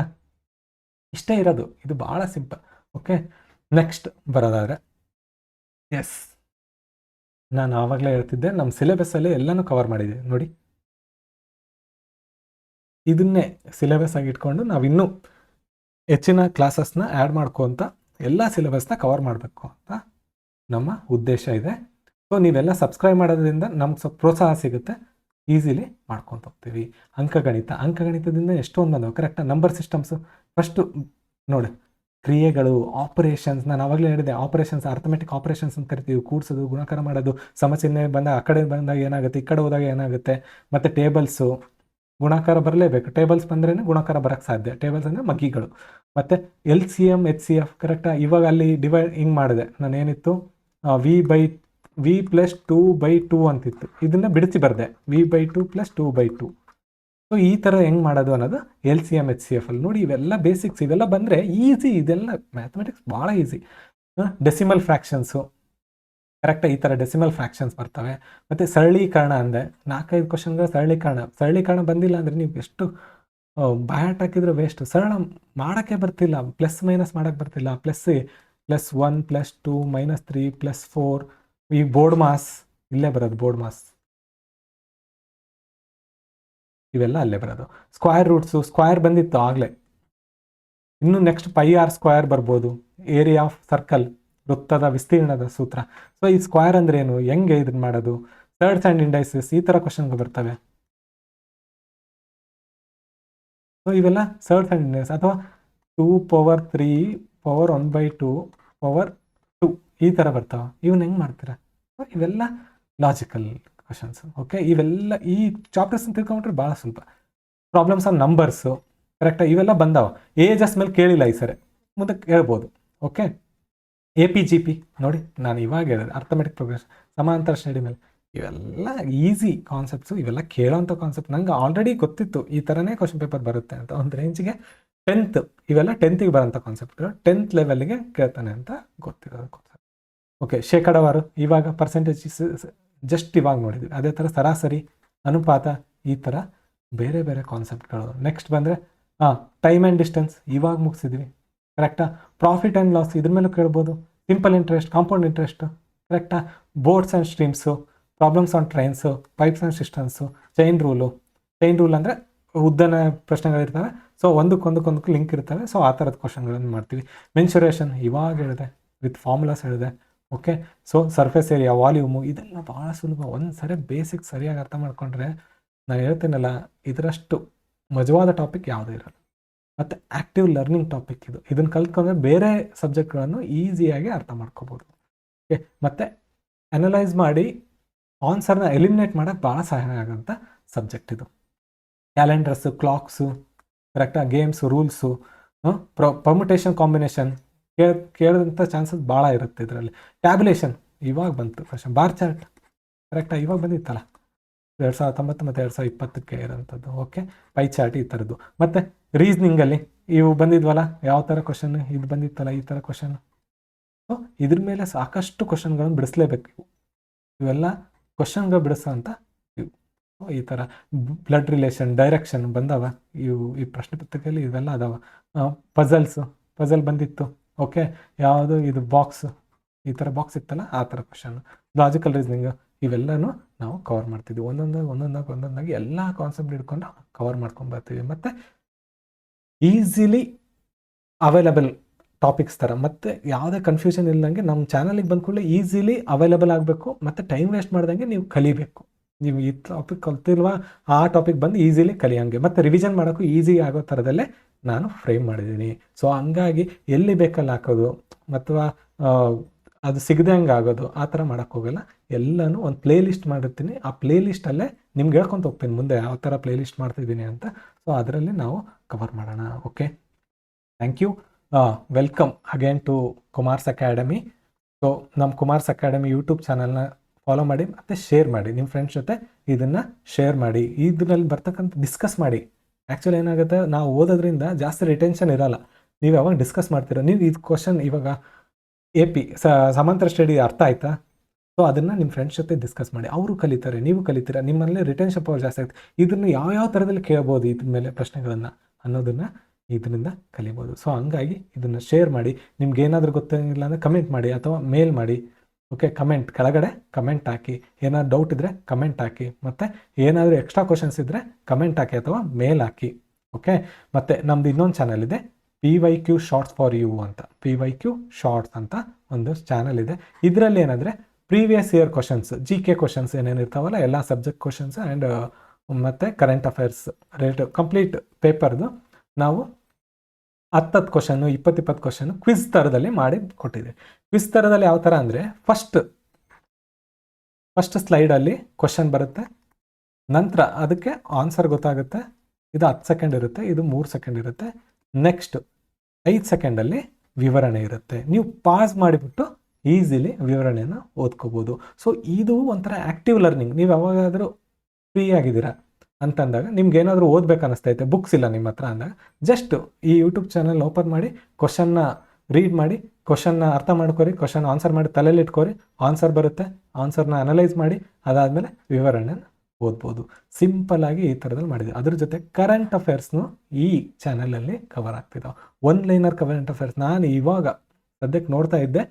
ಇಷ್ಟೇ ಇರೋದು, ಇದು ಭಾಳ ಸಿಂಪಲ್. ಓಕೆ, ನೆಕ್ಸ್ಟ್ ಬರೋದಾದರೆ, ಎಸ್ ನಾನು ಆವಾಗಲೇ ಹೇಳ್ತಿದ್ದೆ ನಮ್ಮ ಸಿಲೆಬಸ್ಸಲ್ಲಿ ಎಲ್ಲನೂ ಕವರ್ ಮಾಡಿದೆ ನೋಡಿ. ಇದನ್ನೇ ಸಿಲೆಬಸ್ ಆಗಿ ಇಟ್ಕೊಂಡು ನಾವಿನ್ನೂ ಹೆಚ್ಚಿನ ಕ್ಲಾಸಸ್ನ ಆ್ಯಡ್ ಮಾಡ್ಕೊತ ಎಲ್ಲ ಸಿಲೆಬಸ್ನ ಕವರ್ ಮಾಡಬೇಕು ಅಂತ ನಮ್ಮ ಉದ್ದೇಶ ಇದೆ. ಸೊ ನೀವೆಲ್ಲ ಸಬ್ಸ್ಕ್ರೈಬ್ ಮಾಡೋದ್ರಿಂದ ನಮ್ಗೆ ಸ್ವಲ್ಪ ಪ್ರೋತ್ಸಾಹ ಸಿಗುತ್ತೆ, ಈಸಿಲಿ ಮಾಡ್ಕೊತ ಹೋಗ್ತೀವಿ. ಅಂಕಗಣಿತದಿಂದ ಎಷ್ಟೊಂದು ಬಂದವು. ಕರೆಕ್ಟಾಗಿ ನಂಬರ್ ಸಿಸ್ಟಮ್ಸು ಫಸ್ಟು ನೋಡಿ. ಕ್ರಿಯೆಗಳು, ಆಪರೇಷನ್ಸ್, ನಾನು ಆವಾಗಲೇ ಹೇಳಿದೆ ಆಪರೇಷನ್ಸ್, ಅರ್ಥಮೆಟಿಕ್ ಆಪರೇಷನ್ಸ್ ಅಂತ ಕರಿತೀವಿ. ಕೂಡಿಸೋದು, ಗುಣಾಕಾರ ಮಾಡೋದು, ಸಮಚಿಹ್ನೆ ಬಂದಾಗ ಆ ಕಡೆ ಬಂದಾಗ ಏನಾಗುತ್ತೆ, ಈ ಕಡೆ ಹೋದಾಗ ಏನಾಗುತ್ತೆ. ಮತ್ತು ಟೇಬಲ್ಸು, ಗುಣಾಕಾರ ಬರಲೇಬೇಕು. ಟೇಬಲ್ಸ್ ಬಂದ್ರೇ ಗುಣಾಕಾರ ಬರೋಕ್ಕೆ ಸಾಧ್ಯ. ಟೇಬಲ್ಸ್ ಅಂದರೆ ಮಗ್ಗಿಗಳು. ಮತ್ತು LCM HCF. ಕರೆಕ್ಟಾಗಿ ಇವಾಗ ಅಲ್ಲಿ ಡಿವೈಡ್ ಹಿಂಗೆ ಮಾಡಿದೆ ನಾನು. ಏನಿತ್ತು V ಪ್ಲಸ್ 2/2 ಅಂತಿತ್ತು. ಇದನ್ನು ಬಿಡಿಸಿ ಬರದೆ V/2 ಪ್ಲಸ್ 2/2. ಸೊ ಈ ಥರ ಹೆಂಗೆ ಮಾಡೋದು ಅನ್ನೋದು LCM HCF ಅಲ್ಲಿ ನೋಡಿ. ಇವೆಲ್ಲ ಬೇಸಿಕ್ಸ್, ಇವೆಲ್ಲ ಬಂದರೆ ಈಸಿ. ಇದೆಲ್ಲ ಮ್ಯಾಥಮೆಟಿಕ್ಸ್ ಭಾಳ ಈಸಿ. ಡೆಸಿಮಲ್ ಫ್ರ್ಯಾಕ್ಷನ್ಸು, ಕರೆಕ್ಟಾಗಿ ಈ ಥರ ಡೆಸಿಮಲ್ ಫ್ರ್ಯಾಕ್ಷನ್ಸ್ ಬರ್ತವೆ. ಮತ್ತು ಸರಳೀಕರಣ ಅಂದೆ 4-5 ಕ್ವಶನ್ಗಳ ಸರಳೀಕರಣ ಬಂದಿಲ್ಲ ಅಂದರೆ ನೀವು ಎಷ್ಟು ಬ್ಯಾಟ್ ಹಾಕಿದ್ರೆ ವೇಸ್ಟ್. ಸರಳ ಮಾಡೋಕ್ಕೆ ಬರ್ತಿಲ್ಲ, ಪ್ಲಸ್ ಮೈನಸ್ ಮಾಡೋಕ್ಕೆ ಬರ್ತಿಲ್ಲ. +1 +2 -3 +4. ಈ ಬೋರ್ಡ್ ಮಾಸ್ ಇಲ್ಲೇ ಬರೋದು, ಬೋರ್ಡ್ ಮಾಸ್ ಇವೆಲ್ಲ ಅಲ್ಲೇ ಬರೋದು. ಸ್ಕ್ವೇರ್ ರೂಟ್ಸು, ಸ್ಕ್ವೇರ್ ಬಂದಿತ್ತು ಆಗಲೇ. ಇನ್ನು ನೆಕ್ಸ್ಟ್ πr² ಬರ್ಬೋದು. ಏರಿಯಾ ಆಫ್ ಸರ್ಕಲ್, ವೃತ್ತದ ವಿಸ್ತೀರ್ಣದ ಸೂತ್ರ. ಸೊ ಈ ಸ್ಕ್ವೇರ್ ಅಂದ್ರೆ ಏನು, ಹೆಂಗೆ ಇದನ್ನ ಮಾಡೋದು, ಥರ್ಡ್ಸ್ ಆ್ಯಂಡ್ ಇಂಡೈಸಸ್, ಈ ಥರ ಕ್ವಶನ್ಗಳು ಬರ್ತವೆ. ಸೊ ಇವೆಲ್ಲ ಥರ್ಡ್ಸ್ ಆ್ಯಂಡ್ ಇಂಡೈಸ್, ಅಥವಾ 2^3 ⁴ 1/2 ⁴ 2 ಈ ಥರ ಬರ್ತಾವೆ. ಇವನ್ನ ಹೆಂಗೆ ಮಾಡ್ತೀರಾ? ಇವೆಲ್ಲ ಲಾಜಿಕಲ್ ಕ್ವಶನ್ಸ್. ಓಕೆ, ಇವೆಲ್ಲ ಈ ಚಾಪ್ಟರ್ಸ್ ತಿಳ್ಕೊಂಡ್ರೆ ಭಾಳ ಸ್ವಲ್ಪ. ಪ್ರಾಬ್ಲಮ್ಸ್ ಆನ್ ನಂಬರ್ಸು, ಕರೆಕ್ಟಾಗಿ ಇವೆಲ್ಲ ಬಂದಾವ. ಏಜಸ್ ಮೇಲೆ ಕೇಳಿಲ್ಲ ಈ ಸರಿ, ಮುಂದಕ್ಕೆ ಹೇಳ್ಬೋದು. ಓಕೆ, APGP ನೋಡಿ, ನಾನು ಇವಾಗ ಹೇಳಿದೆ ಅರ್ಥಮೆಟಿಕ್ ಪ್ರೋಗ್ರೆಷನ್, ಸಮಾಂತರ ಶ್ರೇಣಿ ಮೇಲೆ. ಇವೆಲ್ಲ ಈಸಿ ಕಾನ್ಸೆಪ್ಟ್ಸು, ಇವೆಲ್ಲ ಕೇಳೋಂಥ ಕಾನ್ಸೆಪ್ಟ್. ನಂಗೆ ಆಲ್ರೆಡಿ ಗೊತ್ತಿತ್ತು ಈ ಥರನೇ ಕ್ವಶನ್ ಪೇಪರ್ ಬರುತ್ತೆ ಅಂತ. ಒಂದು ರೇಂಜಿಗೆ 10th, ಇವೆಲ್ಲ 10th ಬರೋಂಥ ಕಾನ್ಸೆಪ್ಟ್ಗಳು, 10th ಲೆವೆಲ್ಗೆ ಕೇಳ್ತಾನೆ ಅಂತ ಗೊತ್ತಿರೋದು ಕಾನ್ಸೆಪ್ಟ್. ಓಕೆ, ಶೇಕಡಾವಾರು, ಇವಾಗ ಪರ್ಸೆಂಟೇಜ್ ಜಸ್ಟ್ ಇವಾಗ ನೋಡಿದ್ವಿ. ಅದೇ ಥರ ಸರಾಸರಿ, ಅನುಪಾತ, ಈ ಥರ ಬೇರೆ ಬೇರೆ ಕಾನ್ಸೆಪ್ಟ್ಗಳು. ನೆಕ್ಸ್ಟ್ ಬಂದರೆ ಟೈಮ್ ಆ್ಯಂಡ್ ಡಿಸ್ಟೆನ್ಸ್, ಇವಾಗ ಮುಗಿಸಿದ್ವಿ. ಕರೆಕ್ಟಾ? ಪ್ರಾಫಿಟ್ ಆ್ಯಂಡ್ ಲಾಸ್, ಇದ್ರ ಮೇಲೂ ಕೇಳ್ಬೋದು. ಸಿಂಪಲ್ ಇಂಟ್ರೆಸ್ಟ್, ಕಾಂಪೌಂಡ್ ಇಂಟ್ರೆಸ್ಟು, ಕರೆಕ್ಟಾ? Boards and streams, problems on trains, pipes and systems, chain rule ಅಂದರೆ ಉದ್ದನ ಪ್ರಶ್ನೆಗಳಿರ್ತವೆ. ಸೊ ಒಂದಕ್ಕೊಂದಕ್ಕೂ ಲಿಂಕ್ ಇರ್ತವೆ. ಸೊ ಆ ಥರದ ಕ್ವಶನ್ಗಳನ್ನು ಮಾಡ್ತೀವಿ. ಮೆನ್ಸುರೇಷನ್ ಇವಾಗ ಹೇಳಿದೆ, ವಿತ್ ಫಾರ್ಮುಲಾಸ್ ಹೇಳಿದೆ. Okay, so surface area, volume, ಇದೆಲ್ಲ ಭಾಳ ಸುಲಭ. ಒಂದು ಸರಿ ಬೇಸಿಕ್ ಸರಿಯಾಗಿ ಅರ್ಥ ಮಾಡ್ಕೊಂಡ್ರೆ, ನಾನು ಹೇಳ್ತೀನಲ್ಲ, ಇದರಷ್ಟು ಮಜವಾದ ಟಾಪಿಕ್ ಯಾವುದೂ ಇರಲ್ಲ. ಮತ್ತು ಆ್ಯಕ್ಟಿವ್ ಲರ್ನಿಂಗ್ ಟಾಪಿಕ್ ಇದು. ಇದನ್ನು ಕಲ್ತ್ಕೊಂಡ್ರೆ ಬೇರೆ ಸಬ್ಜೆಕ್ಟ್ಗಳನ್ನು ಈಸಿಯಾಗಿ ಅರ್ಥ ಮಾಡ್ಕೋಬೋದು. ಓಕೆ, ಮತ್ತು ಅನಲೈಸ್ ಮಾಡಿ ಆನ್ಸರ್ನ ಎಲಿಮಿನೇಟ್ ಮಾಡೋಕ್ಕೆ ಭಾಳ ಸಹಾಯ ಆಗೋಂಥ ಸಬ್ಜೆಕ್ಟ್ ಇದು. ಕ್ಯಾಲೆಂಡರ್ಸು, ಕ್ಲಾಕ್ಸು, ಕರೆಕ್ಟಾಗಿ ಗೇಮ್ಸು, ರೂಲ್ಸು, ಪರ್ಮುಟೇಷನ್, ಕಾಂಬಿನೇಷನ್ ಕೇಳೋದಂಥ ಚಾನ್ಸಸ್ ಭಾಳ ಇರುತ್ತೆ ಇದರಲ್ಲಿ. ಟ್ಯಾಬ್ಯುಲೇಷನ್ ಇವಾಗ ಬಂತು ಕ್ವಶನ್. ಬಾರ್ ಚಾರ್ಟ್ ಕರೆಕ್ಟಾಗಿ ಇವಾಗ ಬಂದಿತ್ತಲ್ಲ 2019 ಮತ್ತು 2020 ಇರೋಂಥದ್ದು. ಓಕೆ, ಪೈ ಚಾರ್ಟ್ ಈ ಥರದ್ದು. ಮತ್ತು ರೀಸ್ನಿಂಗಲ್ಲಿ ಇವು ಬಂದಿದ್ವಲ್ಲ, ಯಾವ ಥರ ಕ್ವಶನ್ ಇದು ಬಂದಿತ್ತಲ್ಲ, ಈ ಥರ ಕ್ವಶನ್. ಸೊ ಇದ್ರ ಮೇಲೆ ಸಾಕಷ್ಟು ಕ್ವಶನ್ಗಳನ್ನು ಬಿಡಿಸ್ಲೇಬೇಕು. ಇವೆಲ್ಲ ಕ್ವಶನ್ಗಳು ಬಿಡಿಸೋ ಅಂತ ಇವು. ಈ ಥರ ಬ್ಲಡ್ ರಿಲೇಷನ್, ಡೈರೆಕ್ಷನ್ ಬಂದವ ಇವು ಈ ಪ್ರಶ್ನೆ ಪತ್ರಿಕೆಯಲ್ಲಿ. ಇವೆಲ್ಲ ಅದಾವ. ಪಜಲ್ ಬಂದಿತ್ತು. ಓಕೆ, ಯಾವುದು ಇದು ಬಾಕ್ಸ್, ಈ ಥರ ಬಾಕ್ಸ್ ಇತ್ತಲ್ಲ, ಆ ಥರ ಕ್ವಶನ್. ಲಾಜಿಕಲ್ ರೀಸನಿಂಗ್ ಇವೆಲ್ಲನೂ ನಾವು ಕವರ್ ಮಾಡ್ತಿದ್ವಿ. ಒಂದೊಂದಾಗಿ ಎಲ್ಲ ಕಾನ್ಸೆಪ್ಟ್ ಹಿಡ್ಕೊಂಡು ಕವರ್ ಮಾಡ್ಕೊಂಡು ಬರ್ತೀವಿ. ಮತ್ತು ಈಸಿಲಿ ಅವೈಲಬಲ್ ಟಾಪಿಕ್ಸ್ ಥರ, ಮತ್ತು ಯಾವುದೇ ಕನ್ಫ್ಯೂಷನ್ ಇಲ್ದಂಗೆ ನಮ್ಮ ಚಾನಲಿಗೆ ಬಂದ ಕೂಡಲೇ ಈಸಿಲಿ ಅವೈಲಬಲ್ ಆಗಬೇಕು. ಮತ್ತು ಟೈಮ್ ವೇಸ್ಟ್ ಮಾಡ್ದಂಗೆ ನೀವು ಕಲಿಬೇಕು. ನೀವು ಈ ಟಾಪಿಕ್ ಕಲ್ತಿಲ್ವಾ, ಆ ಟಾಪಿಕ್ ಬಂದು ಈಸಿಲಿ ಕಲಿಯೋಂಗೆ, ಮತ್ತು ರಿವಿಷನ್ ಮಾಡೋಕ್ಕೂ ಈಸಿ ಆಗೋ ಥರದಲ್ಲೇ ನಾನು ಫ್ರೇಮ್ ಮಾಡಿದ್ದೀನಿ. ಸೊ ಹಂಗಾಗಿ ಎಲ್ಲಿ ಬೇಕಲ್ಲಿ ಹಾಕೋದು ಅಥವಾ ಅದು ಸಿಗದೆ ಹಂಗೆ ಆಗೋದು ಆ ಥರ ಮಾಡೋಕ್ಕೆ ಹೋಗಲ್ಲ. ಎಲ್ಲನೂ ಒಂದು ಪ್ಲೇ ಲಿಸ್ಟ್ ಮಾಡಿರ್ತೀನಿ. ಆ ಪ್ಲೇ ಲಿಸ್ಟಲ್ಲೇ ನಿಮ್ಗೆ ಹೇಳ್ಕೊತ ಹೋಗ್ತೀನಿ ಮುಂದೆ ಯಾವ ಥರ ಪ್ಲೇ ಲಿಸ್ಟ್ ಮಾಡ್ತಿದ್ದೀನಿ ಅಂತ. ಸೊ ಅದರಲ್ಲಿ ನಾವು ಕವರ್ ಮಾಡೋಣ. Okay, thank you. Welcome again to Kumar's academy. So ನಮ್ಮ ಕುಮಾರ್ಸ್ ಅಕಾಡೆಮಿ ಯೂಟ್ಯೂಬ್ ಚಾನಲ್ನ ಫಾಲೋ ಮಾಡಿ ಮತ್ತು ಶೇರ್ ಮಾಡಿ. ನಿಮ್ಮ ಫ್ರೆಂಡ್ಸ್ ಜೊತೆ ಇದನ್ನು ಶೇರ್ ಮಾಡಿ. ಇದರಲ್ಲಿ ಬರ್ತಕ್ಕಂಥ ಡಿಸ್ಕಸ್ ಮಾಡಿ. ಆ್ಯಕ್ಚುಲಿ ಏನಾಗುತ್ತೆ, ನಾವು ಓದೋದ್ರಿಂದ ಜಾಸ್ತಿ ರಿಟೆನ್ಷನ್ ಇರೋಲ್ಲ. ನೀವು ಯಾವಾಗ ಡಿಸ್ಕಸ್ ಮಾಡ್ತೀರ, ನೀವು ಇದು ಕ್ವಶನ್ ಇವಾಗ AP ಸಮಾಂತರ ಸ್ಟಡಿ ಅರ್ಥ ಆಯ್ತಾ, ಸೊ ಅದನ್ನು ನಿಮ್ಮ ಫ್ರೆಂಡ್ಸ್ ಜೊತೆ ಡಿಸ್ಕಸ್ ಮಾಡಿ. ಅವರು ಕಲಿತಾರೆ, ನೀವು ಕಲಿತೀರ, ನಿಮ್ಮಲ್ಲಿ ರಿಟೆನ್ಷನ್ ಪವರ್ ಜಾಸ್ತಿ ಆಗುತ್ತೆ. ಇದನ್ನು ಯಾವ ಥರದಲ್ಲಿ ಕೇಳ್ಬೋದು ಇದ್ರ ಮೇಲೆ ಪ್ರಶ್ನೆಗಳನ್ನು ಅನ್ನೋದನ್ನು ಇದರಿಂದ ಕಲಿಬೋದು. ಸೊ ಹಂಗಾಗಿ ಇದನ್ನು ಶೇರ್ ಮಾಡಿ. ನಿಮ್ಗೆ ಏನಾದರೂ ಗೊತ್ತಾಗಿಲ್ಲ ಅಂದರೆ ಕಮೆಂಟ್ ಮಾಡಿ ಅಥವಾ ಮೇಲ್ ಮಾಡಿ. ಓಕೆ, ಕೆಳಗಡೆ ಕಮೆಂಟ್ ಹಾಕಿ. ಏನಾದ್ರು ಡೌಟ್ ಇದ್ದರೆ ಕಮೆಂಟ್ ಹಾಕಿ. ಮತ್ತು ಏನಾದರೂ ಎಕ್ಸ್ಟ್ರಾ ಕ್ವಶನ್ಸ್ ಇದ್ದರೆ ಕಮೆಂಟ್ ಹಾಕಿ ಅಥವಾ ಮೇಲ್ ಹಾಕಿ. ಓಕೆ, ಮತ್ತು ನಮ್ಮದು ಇನ್ನೊಂದು ಚಾನಲ್ ಇದೆ, PYQ ಶಾರ್ಟ್ಸ್ ಫಾರ್ ಯು ಅಂತ. PYQ ಶಾರ್ಟ್ಸ್ ಅಂತ ಒಂದು ಚಾನಲ್ ಇದೆ. ಇದರಲ್ಲಿ ಏನಂದರೆ previous year questions, GK questions ಏನೇನಿರ್ತಾವಲ್ಲ, ಎಲ್ಲ ಸಬ್ಜೆಕ್ಟ್ ಕ್ವಶನ್ಸ್ ಆ್ಯಂಡ್ ಮತ್ತು ಕರೆಂಟ್ ಅಫೇರ್ಸ್ ರಿಲೇಟೆಡ್ ಕಂಪ್ಲೀಟ್ ಪೇಪರ್ದು ನಾವು 10 ಕ್ವಶನ್ನು, 20 ಕ್ವಶನ್ನು ಕ್ವಿಜ್ ಥರದಲ್ಲಿ ಮಾಡಿ ಕೊಟ್ಟಿದ್ದೀವಿ. ಕ್ವಿಜ್ ಥರದಲ್ಲಿ ಯಾವ ಥರ ಅಂದರೆ ಫಸ್ಟ್ ಸ್ಲೈಡಲ್ಲಿ ಕ್ವಶನ್ ಬರುತ್ತೆ, ನಂತರ ಅದಕ್ಕೆ ಆನ್ಸರ್ ಗೊತ್ತಾಗುತ್ತೆ. ಇದು 10 ಸೆಕೆಂಡ್ ಇರುತ್ತೆ, ಇದು 3 ಸೆಕೆಂಡ್ ಇರುತ್ತೆ. ನೆಕ್ಸ್ಟ್ 5 ಸೆಕೆಂಡಲ್ಲಿ ವಿವರಣೆ ಇರುತ್ತೆ. ನೀವು ಪಾಸ್ ಮಾಡಿಬಿಟ್ಟು ಈಸಿಲಿ ವಿವರಣೆಯನ್ನು ಓದ್ಕೋಬೋದು. ಸೊ ಇದು ಒಂಥರ ಆ್ಯಕ್ಟಿವ್ ಲರ್ನಿಂಗ್. ನೀವು ಯಾವಾಗಾದರೂ ಫ್ರೀ ಆಗಿದ್ದೀರಾ ಅಂತಂದಾಗ, ನಿಮ್ಗೆ ಏನಾದರೂ ಓದ್ಬೇಕು ಅನ್ನಿಸ್ತೈತೆ, ಬುಕ್ಸ್ ಇಲ್ಲ ನಿಮ್ಮ ಹತ್ರ ಅಂದಾಗ, ಜಸ್ಟ್ ಈ ಯೂಟ್ಯೂಬ್ ಚಾನಲ್ ಓಪನ್ ಮಾಡಿ, ಕ್ವಶನ್ನ ರೀಡ್ ಮಾಡಿ, ಕ್ವಶನ್ನ ಅರ್ಥ ಮಾಡ್ಕೊರಿ, ಕ್ವಶನ್ ಆನ್ಸರ್ ಮಾಡಿ ತಲೆಯಲ್ಲಿ ಇಟ್ಕೊರಿ, ಆನ್ಸರ್ ಬರುತ್ತೆ, ಆನ್ಸರ್ನ ಅನಲೈಸ್ ಮಾಡಿ, ಅದಾದಮೇಲೆ ವಿವರಣೆ ಓದ್ಬೋದು. ಸಿಂಪಲ್ಲಾಗಿ ಈ ಥರದಲ್ಲಿ ಮಾಡಿದೆ. ಅದ್ರ ಜೊತೆ ಕರೆಂಟ್ ಅಫೇರ್ಸ್ನು ಈ ಚಾನಲಲ್ಲಿ ಕವರ್ ಆಗ್ತಿದ್ದಾವೆ. 1 ಲೈನರ್ ಕರೆಂಟ್ ಅಫೇರ್ಸ್ ನಾನು ಇವಾಗ ಸದ್ಯಕ್ಕೆ ನೋಡ್ತಾ ಇದ್ದೆ.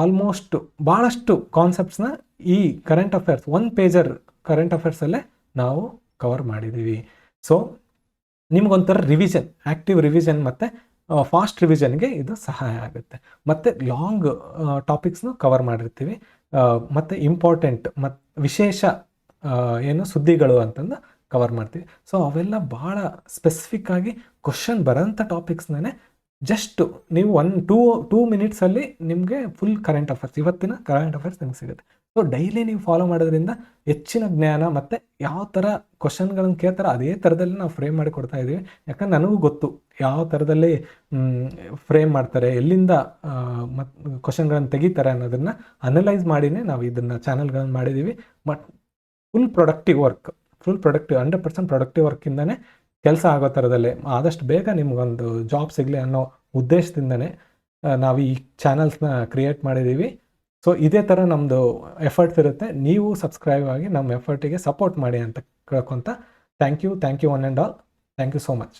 ಆಲ್ಮೋಸ್ಟ್ ಭಾಳಷ್ಟು ಕಾನ್ಸೆಪ್ಟ್ಸ್ನ ಈ ಕರೆಂಟ್ ಅಫೇರ್ಸ್ 1 ಪೇಜರ್ ಕರೆಂಟ್ ಅಫೇರ್ಸಲ್ಲೇ ನಾವು ಕವರ್ ಮಾಡಿದ್ದೀವಿ. ಸೊ ನಿಮ್ಗೊಂಥರ ರಿವಿಷನ್, ಆ್ಯಕ್ಟಿವ್ ರಿವಿಷನ್ ಮತ್ತು ಫಾಸ್ಟ್ ರಿವಿಷನ್ಗೆ ಇದು ಸಹಾಯ ಆಗುತ್ತೆ. ಮತ್ತು ಲಾಂಗ್ ಟಾಪಿಕ್ಸ್ನು ಕವರ್ ಮಾಡಿರ್ತೀವಿ. ಮತ್ತು ಇಂಪಾರ್ಟೆಂಟ್ ಮತ್ತು ವಿಶೇಷ ಏನು ಸುದ್ದಿಗಳು ಅಂತಂದು ಕವರ್ ಮಾಡ್ತೀವಿ. ಸೊ ಅವೆಲ್ಲ ಭಾಳ ಸ್ಪೆಸಿಫಿಕ್ಕಾಗಿ ಕ್ವಶನ್ ಬರೋಂಥ ಟಾಪಿಕ್ಸ್ನೇ ಜಸ್ಟ್ ನೀವು 1-2 ಮಿನಿಟ್ಸಲ್ಲಿ ನಿಮಗೆ ಫುಲ್ ಕರೆಂಟ್ ಅಫೇರ್ಸ್, ಇವತ್ತಿನ ಕರೆಂಟ್ ಅಫೇರ್ಸ್ ನಿಮ್ಗೆ ಸಿಗುತ್ತೆ. ಸೊ ಡೈಲಿ ನೀವು ಫಾಲೋ ಮಾಡೋದ್ರಿಂದ ಹೆಚ್ಚಿನ ಜ್ಞಾನ ಮತ್ತು ಯಾವ ಥರ ಕ್ವಶನ್ಗಳನ್ನು ಕೇಳ್ತಾರೆ ಅದೇ ಥರದಲ್ಲಿ ನಾವು ಫ್ರೇಮ್ ಮಾಡಿ ಕೊಡ್ತಾ ಇದ್ದೀವಿ. ಯಾಕಂದ್ರೆ ನನಗೂ ಗೊತ್ತು ಯಾವ ಥರದಲ್ಲಿ ಫ್ರೇಮ್ ಮಾಡ್ತಾರೆ, ಎಲ್ಲಿಂದ ಮತ್ತು ಕ್ವಶನ್ಗಳನ್ನು ತೆಗಿತಾರೆ ಅನ್ನೋದನ್ನು ಅನಲೈಸ್ ಮಾಡಿನೇ ನಾವು ಇದನ್ನು ಚಾನಲ್ಗಳನ್ನು ಮಾಡಿದ್ದೀವಿ. ಬಟ್ ಫುಲ್ ಪ್ರೊಡಕ್ಟಿವ್ 100% ಪ್ರೊಡಕ್ಟಿವ್ ವರ್ಕಿಂದನೇ ಕೆಲಸ ಆಗೋ ಥರದಲ್ಲೇ ಆದಷ್ಟು ಬೇಗ ನಿಮಗೊಂದು ಜಾಬ್ ಸಿಗಲಿ ಅನ್ನೋ ಉದ್ದೇಶದಿಂದನೇ ನಾವು ಈ ಚಾನಲ್ಸ್ನ ಕ್ರಿಯೇಟ್ ಮಾಡಿದ್ದೀವಿ. ಸೊ ಇದೇ ಥರ ನಮ್ಮದು ಎಫರ್ಟ್ಸ್ ಇರುತ್ತೆ. ನೀವು ಸಬ್ಸ್ಕ್ರೈಬ್ ಆಗಿ ನಮ್ಮ ಎಫರ್ಟಿಗೆ ಸಪೋರ್ಟ್ ಮಾಡಿ ಅಂತ ಕೇಳ್ಕೊತ thank you one and all. Thank you so much.